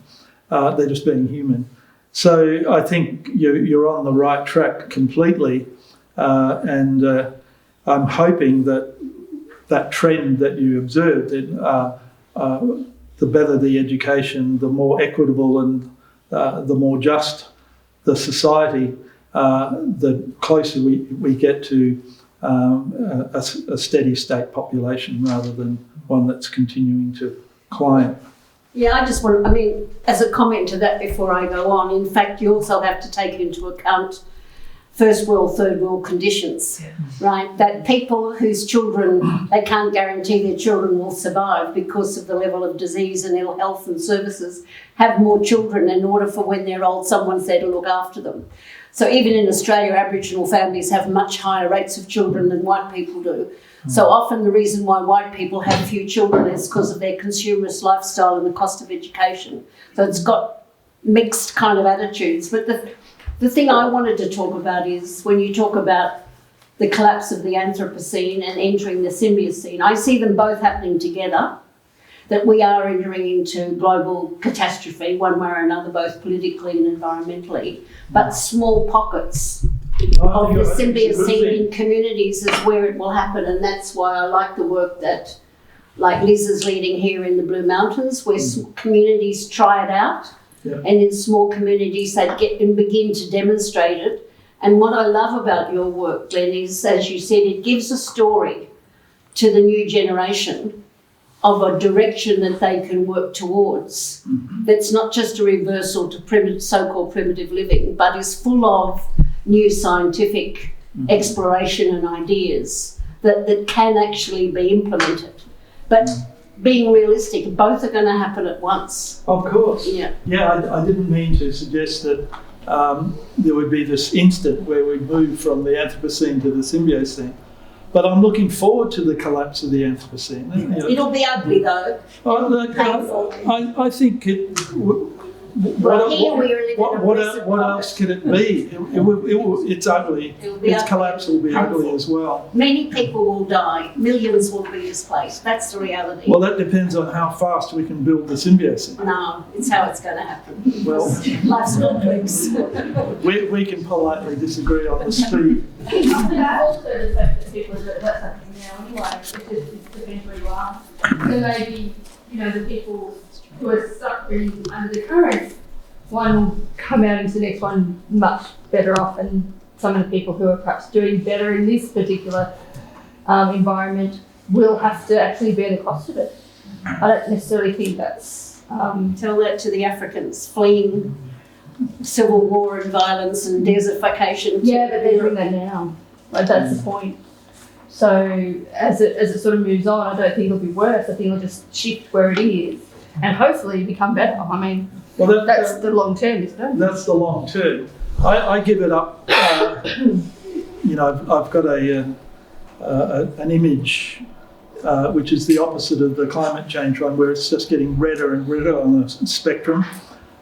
A: They're just being human. So I think you're on the right track completely, and I'm hoping that trend that you observed, the better the education, the more equitable and the more just the society, the closer we get to a steady state population rather than one that's continuing to climb.
F: Yeah, I just want, as a comment to that before I go on, in fact, you also have to take into account first world, third world conditions, right? That people whose children, they can't guarantee their children will survive because of the level of disease and ill health and services, have more children in order for when they're old, someone's there to look after them. So even in Australia, Aboriginal families have much higher rates of children than white people do. So often the reason why white people have few children is because of their consumerist lifestyle and the cost of education. So it's got mixed kind of attitudes. But the thing I wanted to talk about is when you talk about the collapse of the Anthropocene and entering the Symbiocene, I see them both happening together, that we are entering into global catastrophe one way or another, both politically and environmentally, but small pockets of the Symbiocene in communities is where it will happen, and that's why I like the work that like Liz is leading here in the Blue Mountains, where communities try it out, and in small communities they get and begin to demonstrate it. And what I love about your work, Glenn, is, as you said, it gives a story to the new generation of a direction that they can work towards, that's not just a reversal to so-called primitive living, but is full of new scientific exploration and ideas that can actually be implemented. But being realistic, both are going to happen at once.
A: Of course.
F: Yeah.
A: I didn't mean to suggest that there would be this instant where we move from the Anthropocene to the Symbiocene. But I'm looking forward to the collapse of the Anthropocene.
F: It'll be ugly though. Painful.
A: I think it. What else could it be? It's ugly. Its collapse will be ugly as well.
F: Many people will die. Millions will be displaced. That's the reality.
A: Well, that depends on how fast we can build the Symbiocene.
F: No, it's how it's going to happen.
A: Well,
F: life's complex.
A: we can politely disagree on the speed.
G: Also, the fact that people are doing that happening now anyway, because it's eventually last. So maybe, the people who are suffering under the current one will come out into the next one much better off, and some of the people who are perhaps doing better in this particular environment will have to actually bear the cost of it. I don't necessarily think that's...
F: Tell that to the Africans fleeing civil war and violence and desertification.
G: Yeah, but they're doing that now. That's the point. So as it sort of moves on, I don't think it'll be worse. I think it'll just shift where it is and hopefully become better. Well, that's the long term, isn't it?
A: That's the long term. I give it up. I've got an image which is the opposite of the climate change one, where it's just getting redder and redder on the spectrum.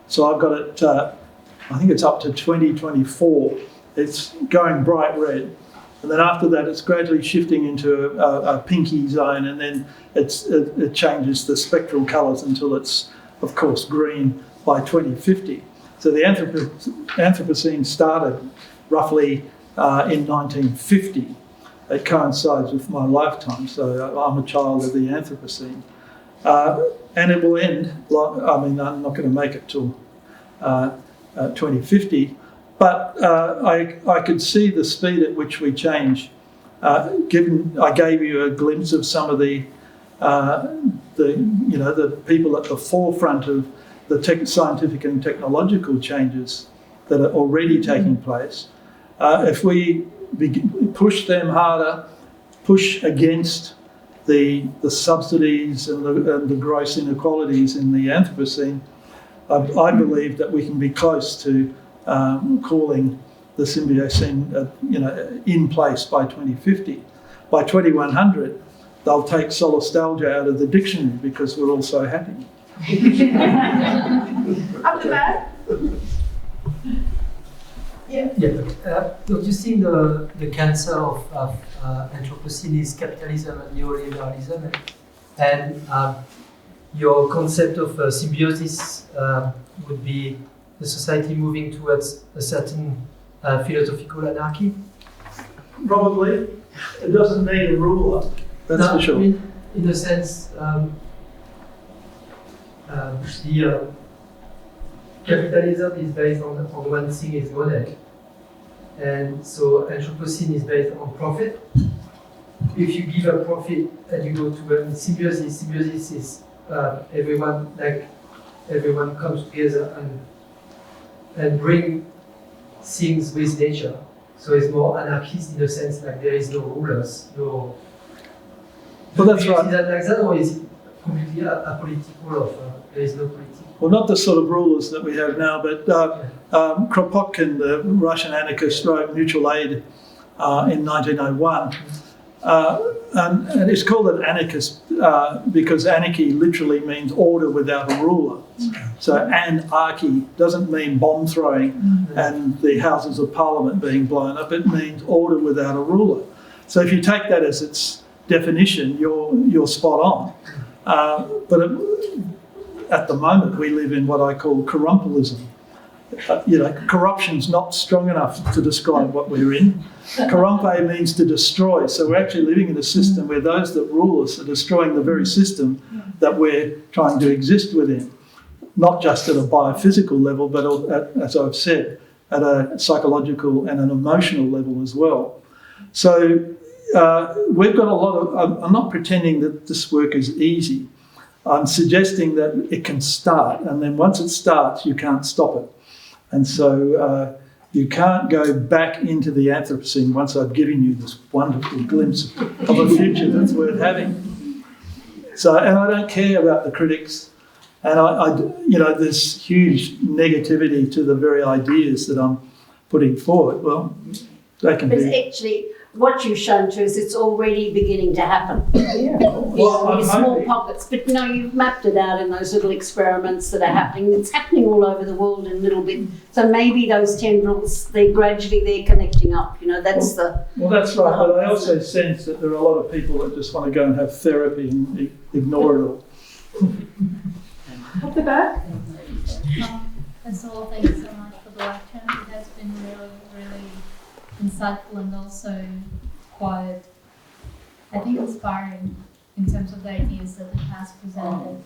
A: So I've got it, I think it's up to 2024. It's going bright red. And then after that, it's gradually shifting into a pinky zone, and then it changes the spectral colours until it's, of course, green by 2050. So the Anthropocene started roughly in 1950. It coincides with my lifetime, so I'm a child of the Anthropocene. And it will end, I'm not going to make it till 2050, but I could see the speed at which we change. Given I gave you a glimpse of some of the people at the forefront of the scientific and technological changes that are already taking place. If we push them harder, push against the subsidies and the gross inequalities in the Anthropocene, I believe that we can be close to calling the Symbiocene in place by 2050. By 2100, they'll take solastalgia out of the dictionary because we're all so happy.
G: Up to that.
H: Don't you think the cancer of Anthropocene is capitalism and neoliberalism, and your concept of symbiosis would be the society moving towards a certain philosophical anarchy?
A: Probably. It doesn't need a ruler, that's for sure.
H: I mean, in a sense, the capitalism is based on one thing is money, and so Anthropocene is based on profit. If you give a profit and you go to symbiosis is everyone comes together and bring things with nature. So it's more anarchist in a sense, like there is no rulers, no.
A: Well, that's
H: Do you
A: right.
H: see that like that, or is it completely apolitical? There is no political.
A: Well, not the sort of rulers that we have now, but Kropotkin, the Russian anarchist, wrote Mutual Aid in 1901. And it's called an anarchist because anarchy literally means order without a ruler. So anarchy doesn't mean bomb throwing and the Houses of Parliament being blown up. It means order without a ruler. So if you take that as its definition, you're spot on. But at the moment, we live in what I call corrumpilism. Corruption's not strong enough to describe what we're in. Corrumpe means to destroy. So we're actually living in a system where those that rule us are destroying the very system that we're trying to exist within. Not just at a biophysical level, but as I've said, at a psychological and an emotional level as well. So we've got a lot of... I'm not pretending that this work is easy. I'm suggesting that it can start, and then once it starts, you can't stop it. And so you can't go back into the Anthropocene once I've given you this wonderful glimpse of a future that's worth having. So, and I don't care about the critics, and there's huge negativity to the very ideas that I'm putting forward. Well, they can
F: But
A: be...
F: actually, what you've shown to us, it's already beginning to happen.
A: Well,
F: in small pockets. But no, you've mapped it out in those little experiments that are happening. It's happening all over the world in little bit. So maybe those tendrils, they're connecting up. That's the...
A: Well, that's right, but I also sense that there are a lot of people that just want to go and have therapy and ignore it all.
B: At the back?
I: First of all, thank you so much for the lecture. It has been really, really insightful and also quite, I think, inspiring in terms of the ideas that it has presented.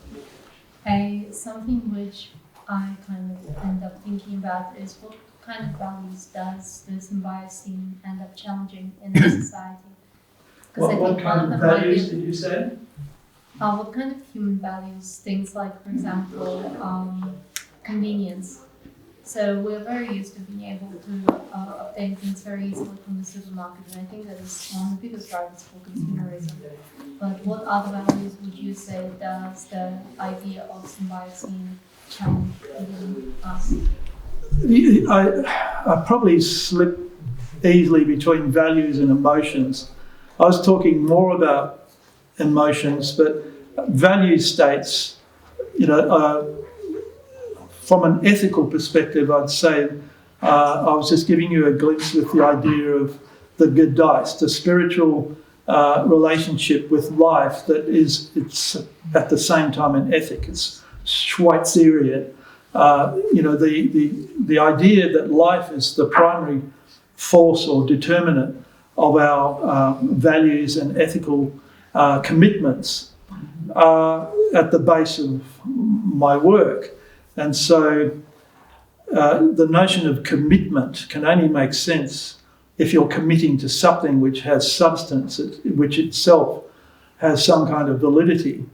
I: Something which I kind of end up thinking about is what kind of values does the Symbiocene end up challenging in our society?
A: What kind of values did you say?
I: What kind of human values? Things like, for example, convenience. So we're very used to being able to obtain things very easily from the supermarket, and I think that is one of the biggest drivers for consumerism. But what other values would you say does the idea of Symbiocene challenge within us?
A: I probably slip easily between values and emotions. I was talking more about emotions, but value states, from an ethical perspective, I'd say I was just giving you a glimpse with the idea of the Geist, the spiritual relationship with life it's at the same time an ethic. It's Schweitzerian. The idea that life is the primary force or determinant of our values and ethical commitments are at the base of my work. And so the notion of commitment can only make sense if you're committing to something which has substance, which itself has some kind of validity.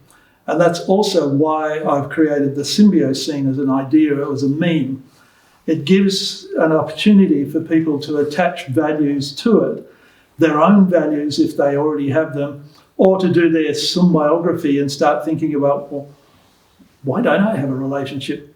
A: And that's also why I've created the Symbiocene as an idea, as a meme. It gives an opportunity for people to attach values to it, their own values if they already have them, or to do their symbiography and start thinking about, well, why don't I have a relationship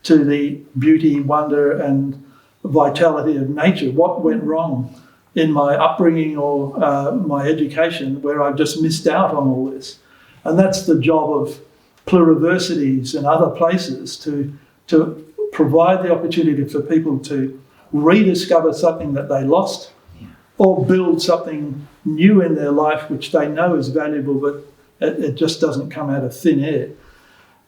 A: to the beauty, wonder and vitality of nature? What went wrong in my upbringing or my education where I've just missed out on all this? And that's the job of pluriversities and other places to provide the opportunity for people to rediscover something that they lost, or build something new in their life which they know is valuable, but it just doesn't come out of thin air.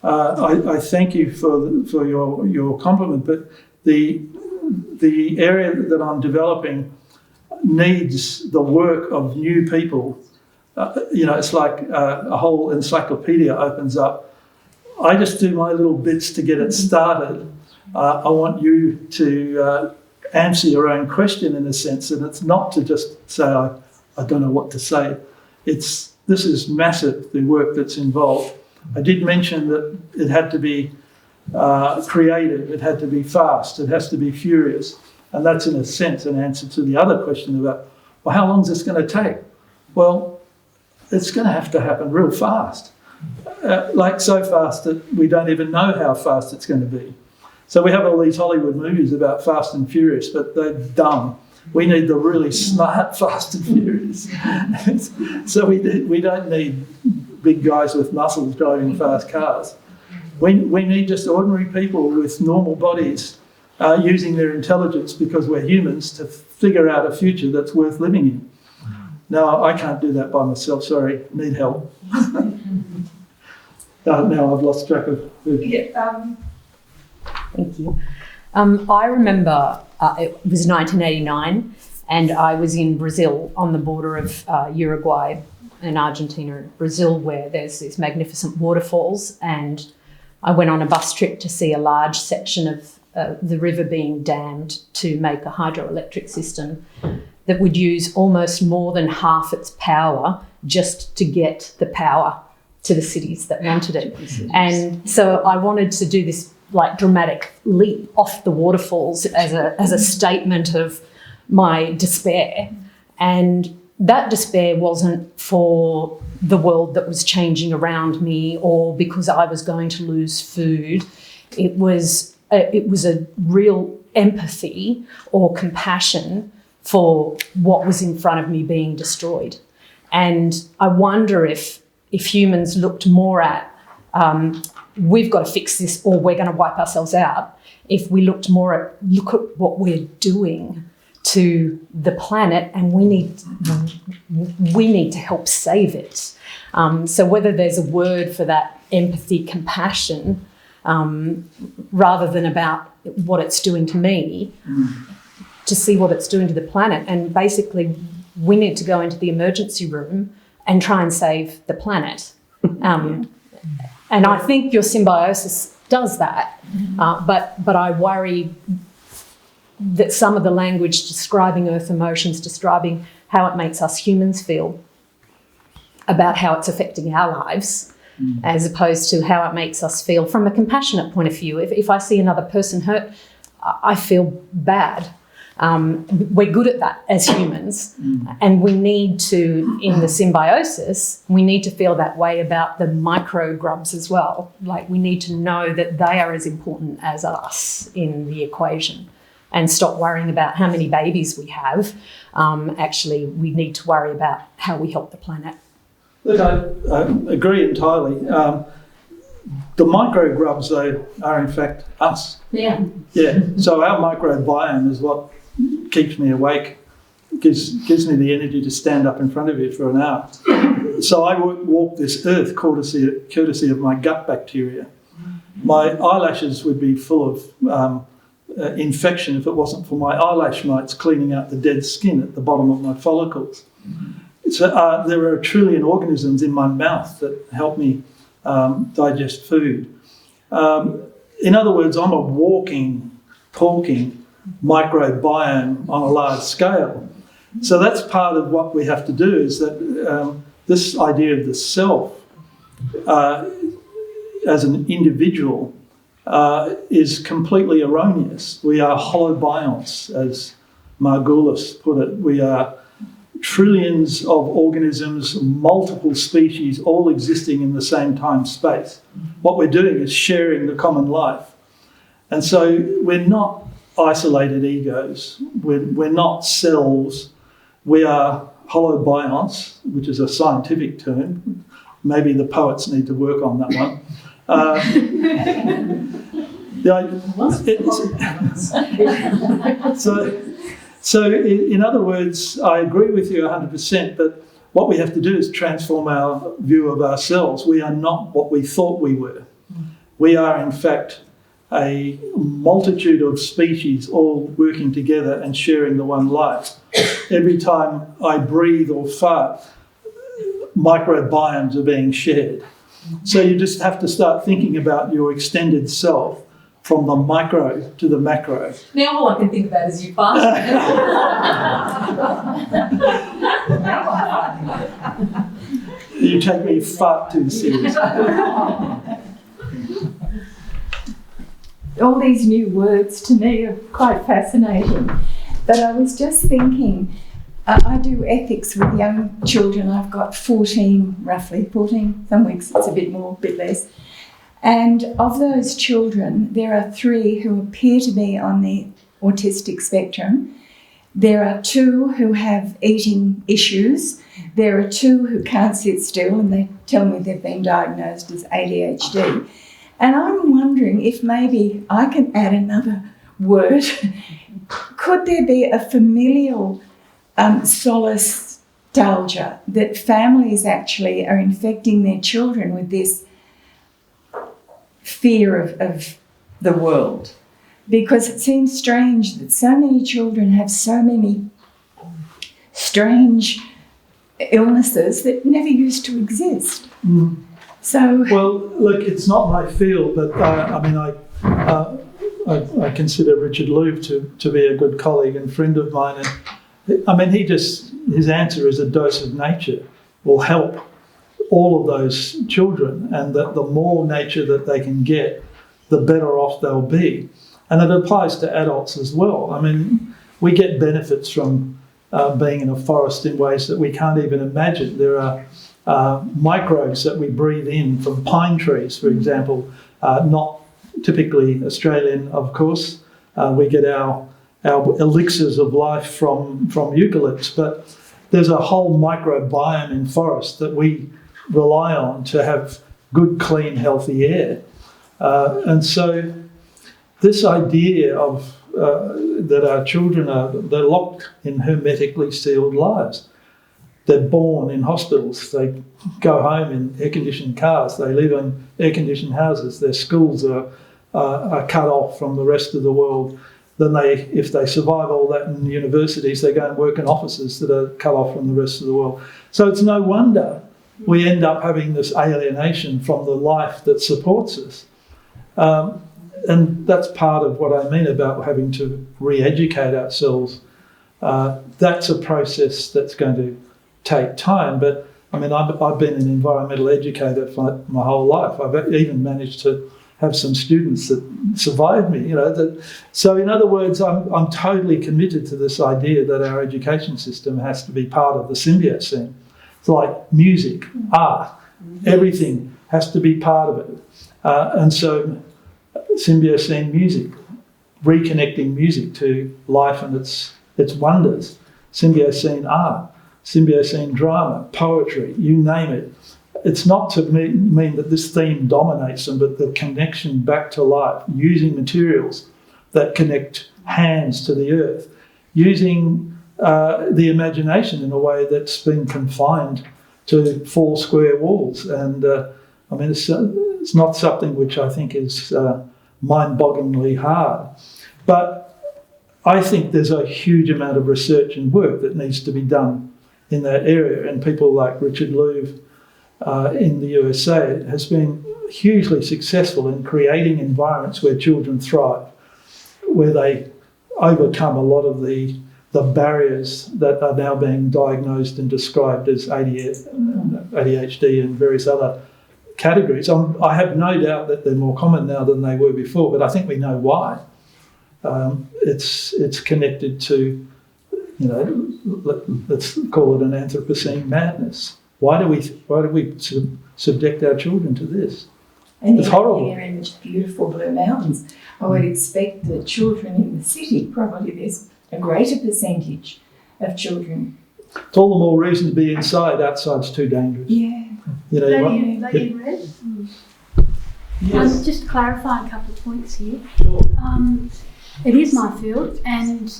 A: I thank you for your compliment, but the area that I'm developing needs the work of new people. It's like a whole encyclopedia opens up. I just do my little bits to get it started. I want you to answer your own question in a sense, and it's not to just say, I don't know what to say. This is massive, the work that's involved. I did mention that it had to be creative, it had to be fast, it has to be furious. And that's in a sense an answer to the other question about, well, how long is this going to take? Well, it's going to have to happen real fast. Like so fast that we don't even know how fast it's going to be. So we have all these Hollywood movies about Fast and Furious, but they're dumb. We need the really smart Fast and Furious. So we don't need big guys with muscles driving fast cars. We need just ordinary people with normal bodies using their intelligence, because we're humans, to figure out a future that's worth living in. No, I can't do that by myself, sorry, need help. Now I've lost track of who.
J: Thank you. I remember it was 1989 and I was in Brazil on the border of Uruguay and Argentina and Brazil, where there's these magnificent waterfalls, and I went on a bus trip to see a large section of the river being dammed to make a hydroelectric system that would use almost more than half its power just to get the power to the cities that wanted it. And so I wanted to do this like dramatic leap off the waterfalls as a statement of my despair. And that despair wasn't for the world that was changing around me or because I was going to lose food. It was a real empathy or compassion for what was in front of me being destroyed. And I wonder if humans looked more at we've got to fix this or we're going to wipe ourselves out, if we look at what we're doing to the planet, and we need to help save it. So whether there's a word for that empathy, compassion, rather than about what it's doing to me, to see what it's doing to the planet. And basically we need to go into the emergency room and try and save the planet. And I think your symbiosis does that, but I worry that some of the language describing earth emotions, describing how it makes us humans feel about how it's affecting our lives, as opposed to how it makes us feel from a compassionate point of view. If I see another person hurt, I feel bad. We're good at that as humans, and we need to, in the symbiosis, we need to feel that way about the micro grubs as well. Like, we need to know that they are as important as us in the equation, and stop worrying about how many babies we have. Actually, we need to worry about how we help the planet.
A: Look, I agree entirely. The micro grubs, though, are in fact us.
J: Yeah.
A: So our microbiome is what keeps me awake, gives me the energy to stand up in front of you for an hour. So I walk this earth courtesy of my gut bacteria. My eyelashes would be full of infection if it wasn't for my eyelash mites cleaning out the dead skin at the bottom of my follicles. So there are 1 trillion organisms in my mouth that help me digest food. In other words, I'm a walking, talking microbiome on a large scale. So that's part of what we have to do, is that this idea of the self as an individual is completely erroneous. We are holobionts, as Margulis put it. We are trillions of organisms, multiple species, all existing in the same time-space. What we're doing is sharing the common life. And so we're not isolated egos. We're not cells. We are holobionts, which is a scientific term. Maybe the poets need to work on that one. So in other words, I agree with you 100%, but what we have to do is transform our view of ourselves. We are not what we thought we were. We are, in fact, a multitude of species all working together and sharing the one life. Every time I breathe or fart, microbiomes are being shared. So you just have to start thinking about your extended self from the micro to the macro.
J: Now all I can think about is you fart.
A: You take me far too seriously.
K: All these new words to me are quite fascinating. But I was just thinking, I do ethics with young children. I've got 14, roughly 14. Some weeks it's a bit more, a bit less. And of those children, there are 3 who appear to be on the autistic spectrum. There are 2 who have eating issues. There are 2 who can't sit still, and they tell me they've been diagnosed as ADHD. And I'm wondering if maybe I can add another word. Could there be a familial solastalgia, that families actually are infecting their children with this fear of the world? Because it seems strange that so many children have so many strange illnesses that never used to exist. So, well,
A: look, it's not my field, but I consider Richard Louv to be a good colleague and friend of mine. And his answer is a dose of nature will help all of those children, and that the more nature that they can get, the better off they'll be. And it applies to adults as well. I mean, we get benefits from being in a forest in ways that we can't even imagine. There are microbes that we breathe in from pine trees, for example, not typically Australian, of course. We get our elixirs of life from eucalypts, but there's a whole microbiome in forests that we rely on to have good, clean, healthy air. And so this idea of that our children they're locked in hermetically sealed lives. They're born in hospitals, they go home in air-conditioned cars, they live in air-conditioned houses, their schools are cut off from the rest of the world. Then if they survive all that in universities, they go and work in offices that are cut off from the rest of the world. So it's no wonder we end up having this alienation from the life that supports us. And that's part of what I mean about having to re-educate ourselves. That's a process that's going to take time, but I mean, I've been an environmental educator for my whole life. I've even managed to have some students that survived me, So in other words, I'm totally committed to this idea that our education system has to be part of the Symbiocene. It's like music, art, everything has to be part of it. And so Symbiocene music, reconnecting music to life and its wonders. Symbiocene art, Symbiocene drama, poetry, you name it. It's not to mean that this theme dominates them, but the connection back to life, using materials that connect hands to the earth, using the imagination in a way that's been confined to 4 square walls. And it's not something which I think is mind-bogglingly hard. But I think there's a huge amount of research and work that needs to be done in that area. And people like Richard Louv in the USA has been hugely successful in creating environments where children thrive, where they overcome a lot of the barriers that are now being diagnosed and described as ADHD and various other categories. I have no doubt that they're more common now than they were before, but I think we know why. It's connected to, let's call it an Anthropocene madness. Why do we subject our children to this?
K: And
A: it's horrible.
K: Here in beautiful Blue Mountains, I would expect that children in the city, probably there's a greater percentage of children.
A: It's all the more reason to be inside. Outside's too dangerous.
K: Yeah.
B: They in red.
A: Yes.
L: Just to clarify a couple of points here.
A: Sure.
L: It is my field, and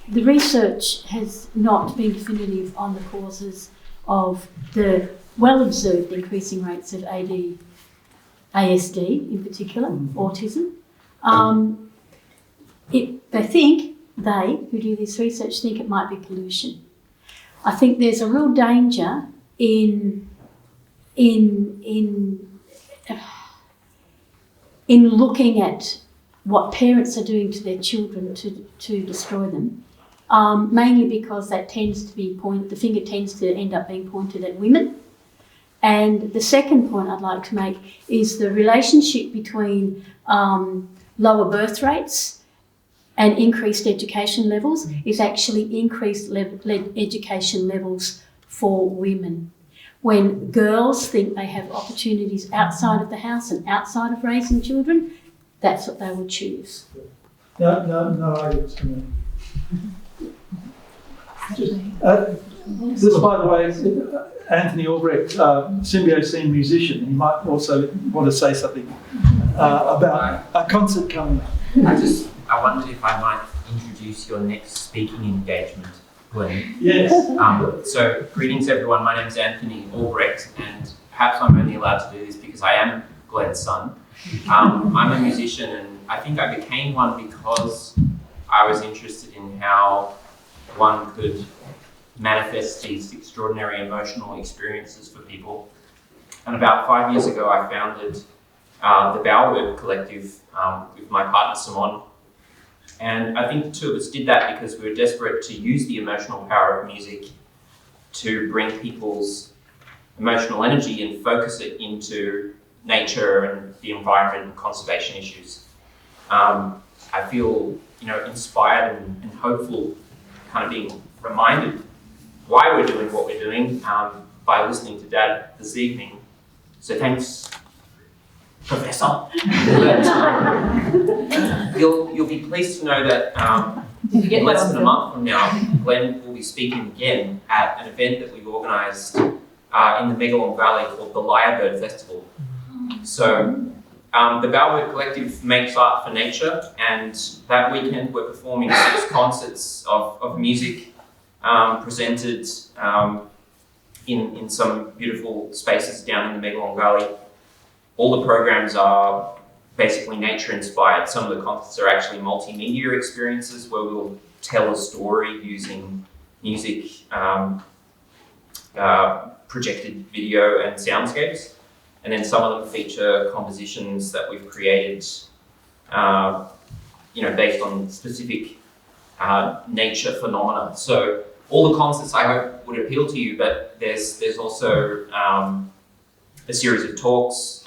L: the research has not been definitive on the causes of the well-observed increasing rates of ASD in particular, autism. They who do this research think it might be pollution. I think there's a real danger in looking at what parents are doing to their children to destroy them, mainly because that tends to be the finger tends to end up being pointed at women. And the second point I'd like to make is the relationship between lower birth rates and increased education levels is actually increased education levels for women. When girls think they have opportunities outside of the house and outside of raising children, that's what they will choose.
A: No arguments from me. This, by the way, Anthony Albrecht, Symbiocene musician. He might also want to say something about a concert coming up.
M: I wondered if I might introduce your next speaking engagement, Glenn.
A: Yes.
M: So, greetings everyone. My name is Anthony Albrecht, and perhaps I'm only allowed to do this because I am Glenn's son. I'm a musician, and I think I became one because I was interested in how one could manifest these extraordinary emotional experiences for people. And about 5 years ago, I founded the Bioregional Collective with my partner Simon. And I think the two of us did that because we were desperate to use the emotional power of music to bring people's emotional energy and focus it into nature and the environment and conservation issues. I feel, inspired and hopeful, kind of being reminded why we're doing what we're doing by listening to Dad this evening. So thanks, Professor. You'll be pleased to know that less than a month from now, Glenn will be speaking again at an event that we've organised in the Megalong Valley called the Lyrebird Festival. So the Bioregional Collective makes art for nature, and that weekend we're performing 6 concerts of music presented in some beautiful spaces down in the Megalong Valley. All the programs are basically nature inspired. Some of the concerts are actually multimedia experiences where we'll tell a story using music, projected video and soundscapes. And then some of them feature compositions that we've created, based on specific nature phenomena. So all the concerts I hope would appeal to you, but there's also a series of talks.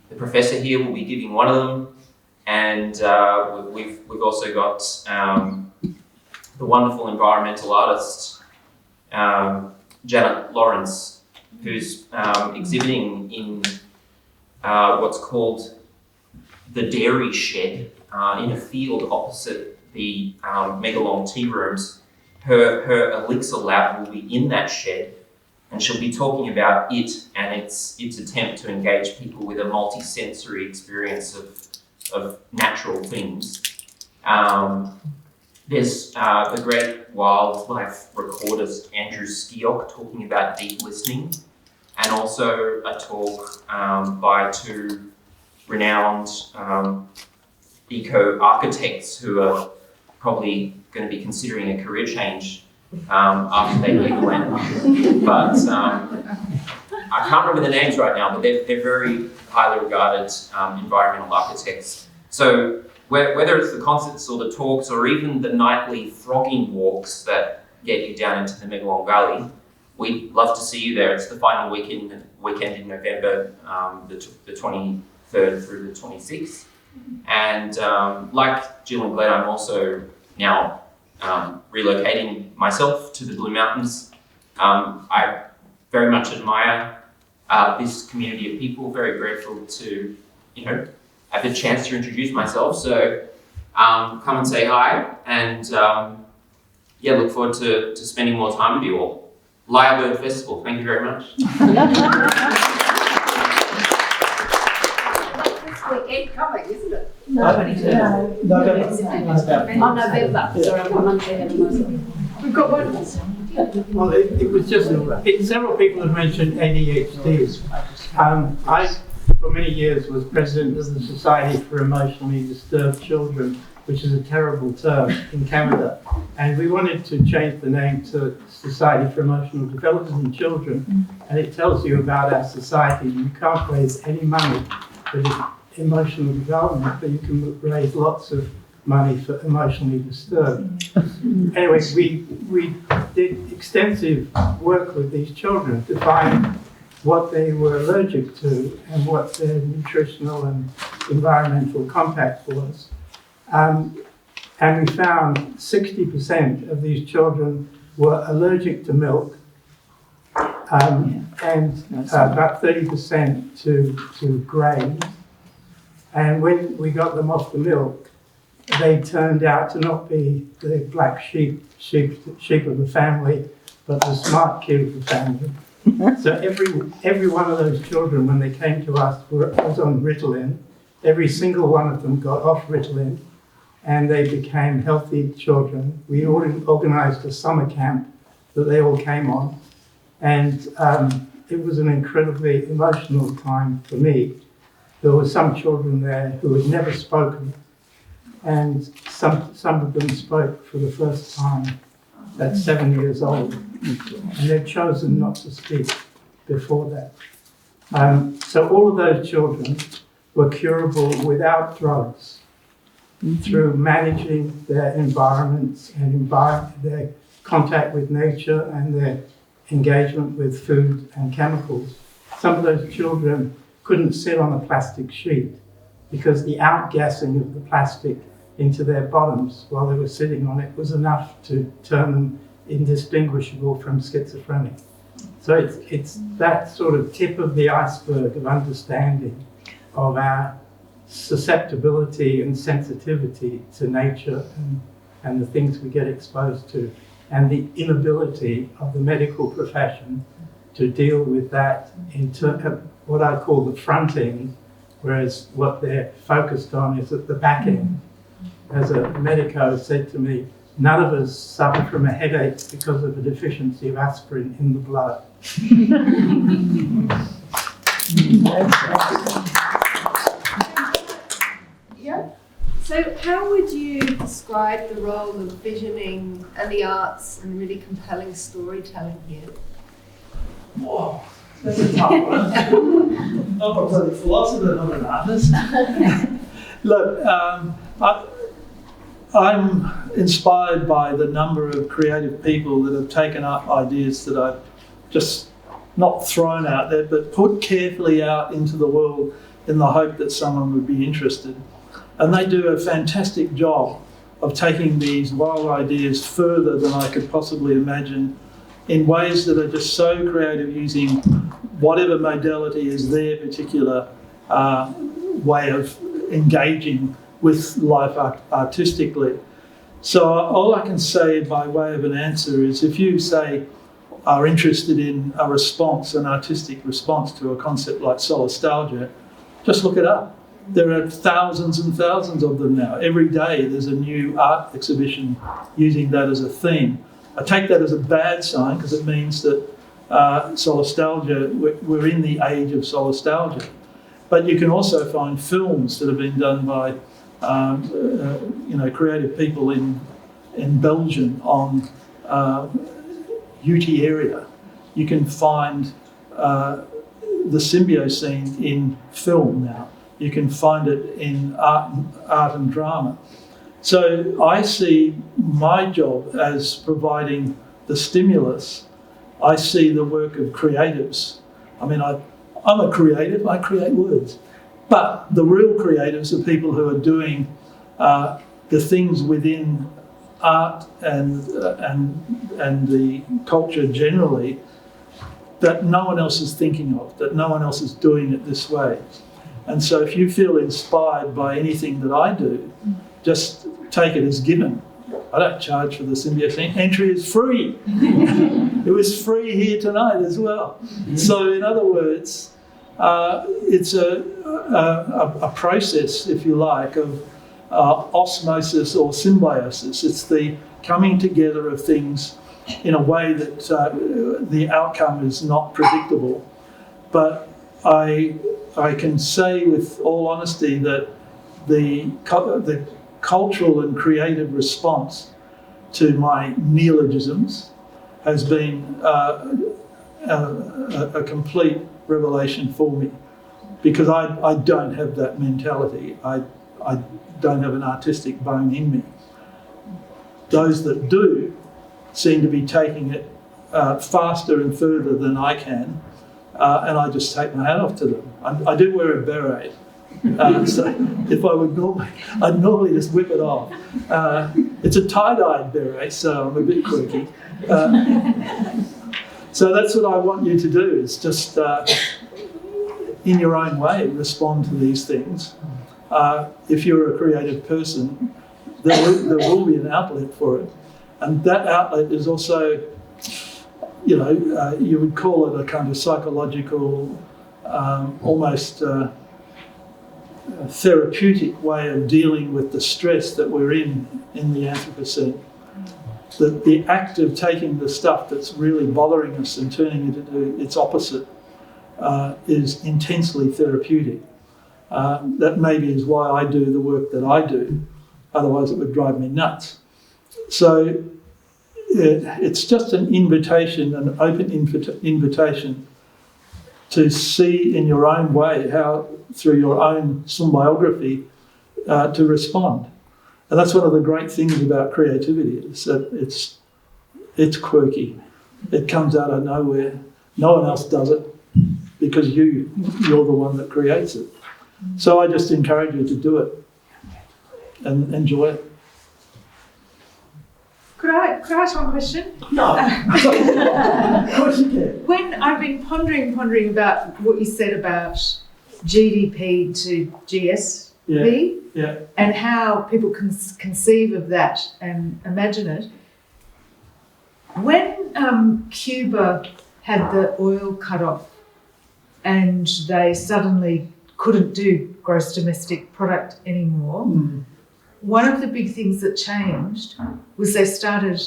M: The professor here will be giving one of them, and we've also got the wonderful environmental artist Janet Lawrence, who's exhibiting in what's called the dairy shed in a field opposite the Megalong tea rooms. Her elixir lab will be in that shed, and she'll be talking about it and its attempt to engage people with a multi-sensory experience of natural things. There's the great wildlife recordist Andrew Skiok talking about deep listening, and also a talk by 2 renowned eco-architects who are probably going to be considering a career change after they leave Glenn. But I can't remember the names right now, but they're very highly regarded environmental architects. So whether it's the concerts or the talks or even the nightly frogging walks that get you down into the Megalong Valley, we'd love to see you there. It's the final weekend in November, the 23rd through the 26th. And like Jill and Glenn, I'm also now relocating myself to the Blue Mountains. I very much admire this community of people, very grateful to, have the chance to introduce myself. So come and say hi, and look forward to spending more time with you all. Lyrebird Festival, thank you very much.
F: weekend coming, isn't it?
A: November.
F: Oh, November. Sorry, I've got months ahead of myself. We've got one.
N: Well, it was just, several people have mentioned ADHD. I, for many years, was president of the Society for Emotionally Disturbed Children, which is a terrible term in Canada. And we wanted to change the name to Society for Emotional Development in Children. And it tells you about our society. You can't raise any money for emotional development, but you can raise lots of money for emotionally disturbed. Anyway, we did extensive work with these children to find what they were allergic to and what their nutritional and environmental compact was. And we found 60% of these children were allergic to milk, and about 30% to grains. And when we got them off the milk, they turned out to not be the black sheep of the family, but the smart kid of the family. So every one of those children, when they came to us, was on Ritalin. Every single one of them got off Ritalin, and they became healthy children. We organised a summer camp that they all came on, and it was an incredibly emotional time for me. There were some children there who had never spoken, and some of them spoke for the first time at 7 years old, and they'd chosen not to speak before that. So all of those children were curable without drugs through managing their environments and their contact with nature and their engagement with food and chemicals. Some of those children couldn't sit on a plastic sheet because the outgassing of the plastic into their bottoms while they were sitting on it was enough to turn them indistinguishable from schizophrenic. So it's that sort of tip of the iceberg of understanding of our susceptibility and sensitivity to nature and the things we get exposed to, and the inability of the medical profession to deal with that in what I call the front end, whereas what they're focused on is at the back end. As a medico said to me, none of us suffer from a headache because of a deficiency of aspirin in the blood.
B: Yeah. So how would you describe the role of visioning and the arts and really compelling storytelling here?
A: Whoa, that's a tough one. I'm a philosopher, not an artist. Look, I'm inspired by the number of creative people that have taken up ideas that I've just not thrown out there, but put carefully out into the world in the hope that someone would be interested. And they do a fantastic job of taking these wild ideas further than I could possibly imagine in ways that are just so creative, using whatever modality is their particular way of engaging with life artistically. So all I can say by way of an answer is, if you say are interested in a response, an artistic response to a concept like solastalgia, just look it up. There are thousands and thousands of them now. Every day there's a new art exhibition using that as a theme. I take that as a bad sign because it means that solastalgia, we're in the age of solastalgia. But you can also find films that have been done by creative people in Belgium on Ute area. You can find the Symbiocene in film now. You can find it in art and drama. So I see my job as providing the stimulus. I see the work of creatives. I mean, I'm a creative, I create words. But the real creatives are people who are doing the things within art and the culture generally that no one else is thinking of, that no one else is doing it this way. And so if you feel inspired by anything that I do, just take it as given. I don't charge for the Symbiocene. Entry is free. It was free here tonight as well. So in other words, It's a process, if you like, of osmosis or symbiosis. It's the coming together of things in a way that the outcome is not predictable. But I can say with all honesty that the cultural and creative response to my neologisms has been a complete revelation for me, because I don't have that mentality. I don't have an artistic bone in me. Those that do seem to be taking it faster and further than I can, and I just take my hat off to them. I do wear a beret, so if I would I'd normally just whip it off. It's a tie-dyed beret, so I'm a bit quirky. So that's what I want you to do, is just in your own way respond to these things. If you're a creative person, there will be an outlet for it. And that outlet is also, you would call it a kind of psychological, almost therapeutic way of dealing with the stress that we're in the Anthropocene. The act of taking the stuff that's really bothering us and turning it into its opposite is intensely therapeutic. That maybe is why I do the work that I do, otherwise it would drive me nuts. So it's just an invitation, an open invitation to see in your own way how, through your own symbiography, to respond. And that's one of the great things about creativity, is that it's quirky. It comes out of nowhere. No one else does it, because you're the one that creates it. So I just encourage you to do it and enjoy it.
B: Could I ask one question?
A: No. Of course you can.
B: When I've been pondering about what you said about GDP to GSP, and how people can conceive of that and imagine it. When Cuba had the oil cut off and they suddenly couldn't do gross domestic product anymore, one of the big things that changed was they started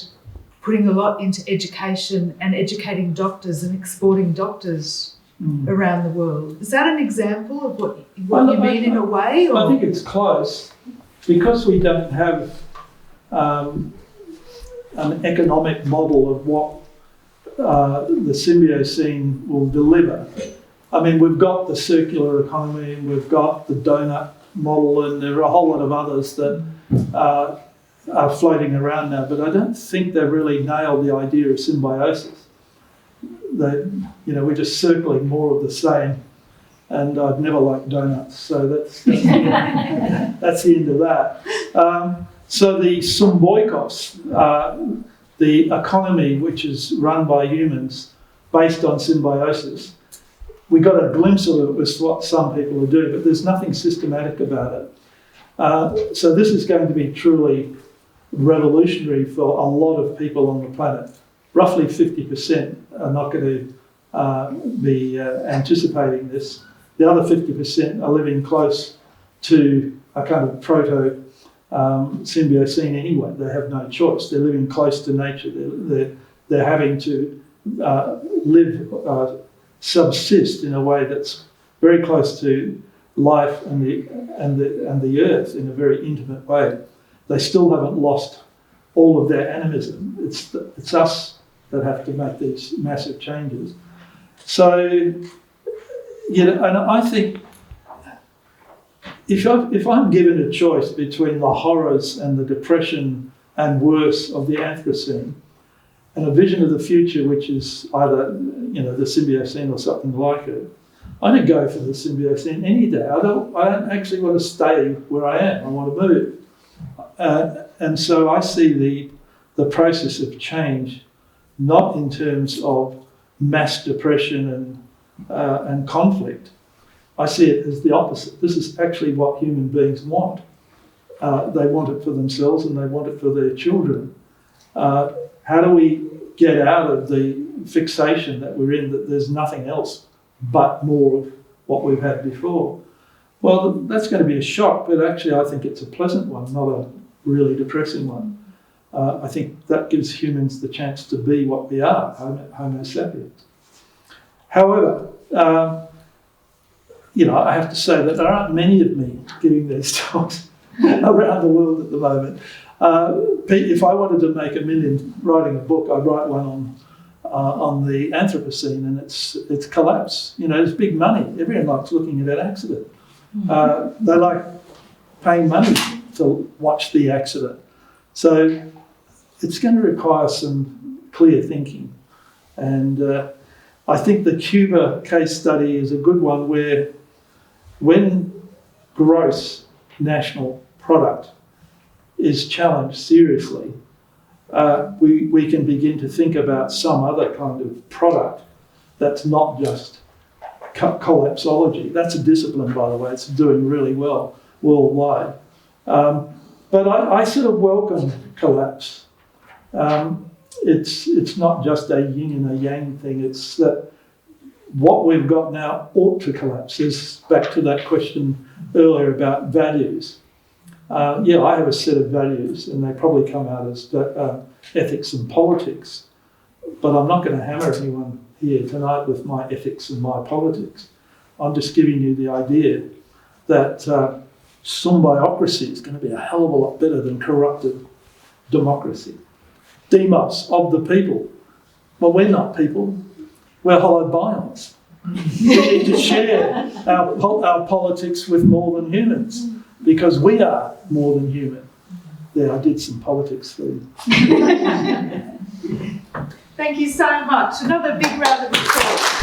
B: putting a lot into education and educating doctors and exporting doctors around the world. Is that an example of what you mean in a way? Or?
A: I think it's close, because we don't have an economic model of what the Symbiocene will deliver. I mean, we've got the circular economy, we've got the donut model, and there are a whole lot of others that are floating around now, but I don't think they've really nailed the idea of symbiosis. We're just circling more of the same, and I've never liked donuts, so that's the end of that. So the symboikos, the economy which is run by humans based on symbiosis, we got a glimpse of it with what some people are doing, but there's nothing systematic about it. So this is going to be truly revolutionary for a lot of people on the planet. Roughly 50% are not going to be anticipating this. The other 50% are living close to a kind of proto Symbiocene anyway. They have no choice. They're living close to nature. They're having to live, subsist in a way that's very close to life and the earth in a very intimate way. They still haven't lost all of their animism. It's us that have to make these massive changes. So, and I think if I'm given a choice between the horrors and the depression and worse of the Anthropocene and a vision of the future which is either the Symbiocene or something like it, I'm going to go for the Symbiocene any day. I don't actually want to stay where I am. I want to move. And so I see the process of change not in terms of mass depression and conflict. I see it as the opposite. This is actually what human beings want. They want it for themselves and they want it for their children. How do we get out of the fixation that we're in, that there's nothing else but more of what we've had before. Well, that's going to be a shock, but actually I think it's a pleasant one, not a really depressing one. I think that gives humans the chance to be what we are, Homo sapiens. However, I have to say that there aren't many of me giving these talks around the world at the moment. If I wanted to make $1 million writing a book, I'd write one on the Anthropocene and its collapse. It's big money. Everyone likes looking at an accident. They like paying money to watch the accident. So it's going to require some clear thinking. And I think the Cuba case study is a good one where when gross national product is challenged seriously, we can begin to think about some other kind of product that's not just collapsology. That's a discipline, by the way. It's doing really well worldwide. But I sort of welcome collapse. It's not just a yin and a yang thing. It's that what we've got now ought to collapse. Is back to that question earlier about values. I have a set of values, and they probably come out as ethics and politics. But I'm not going to hammer anyone here tonight with my ethics and my politics. I'm just giving you the idea that symbiocracy is going to be a hell of a lot better than corrupted democracy. Demos, of the people. Well, we're not people. We're holobionts. We need to share our politics with more than humans because we are more than human. There, I did some politics for you.
B: Thank you so much. Another big round of applause.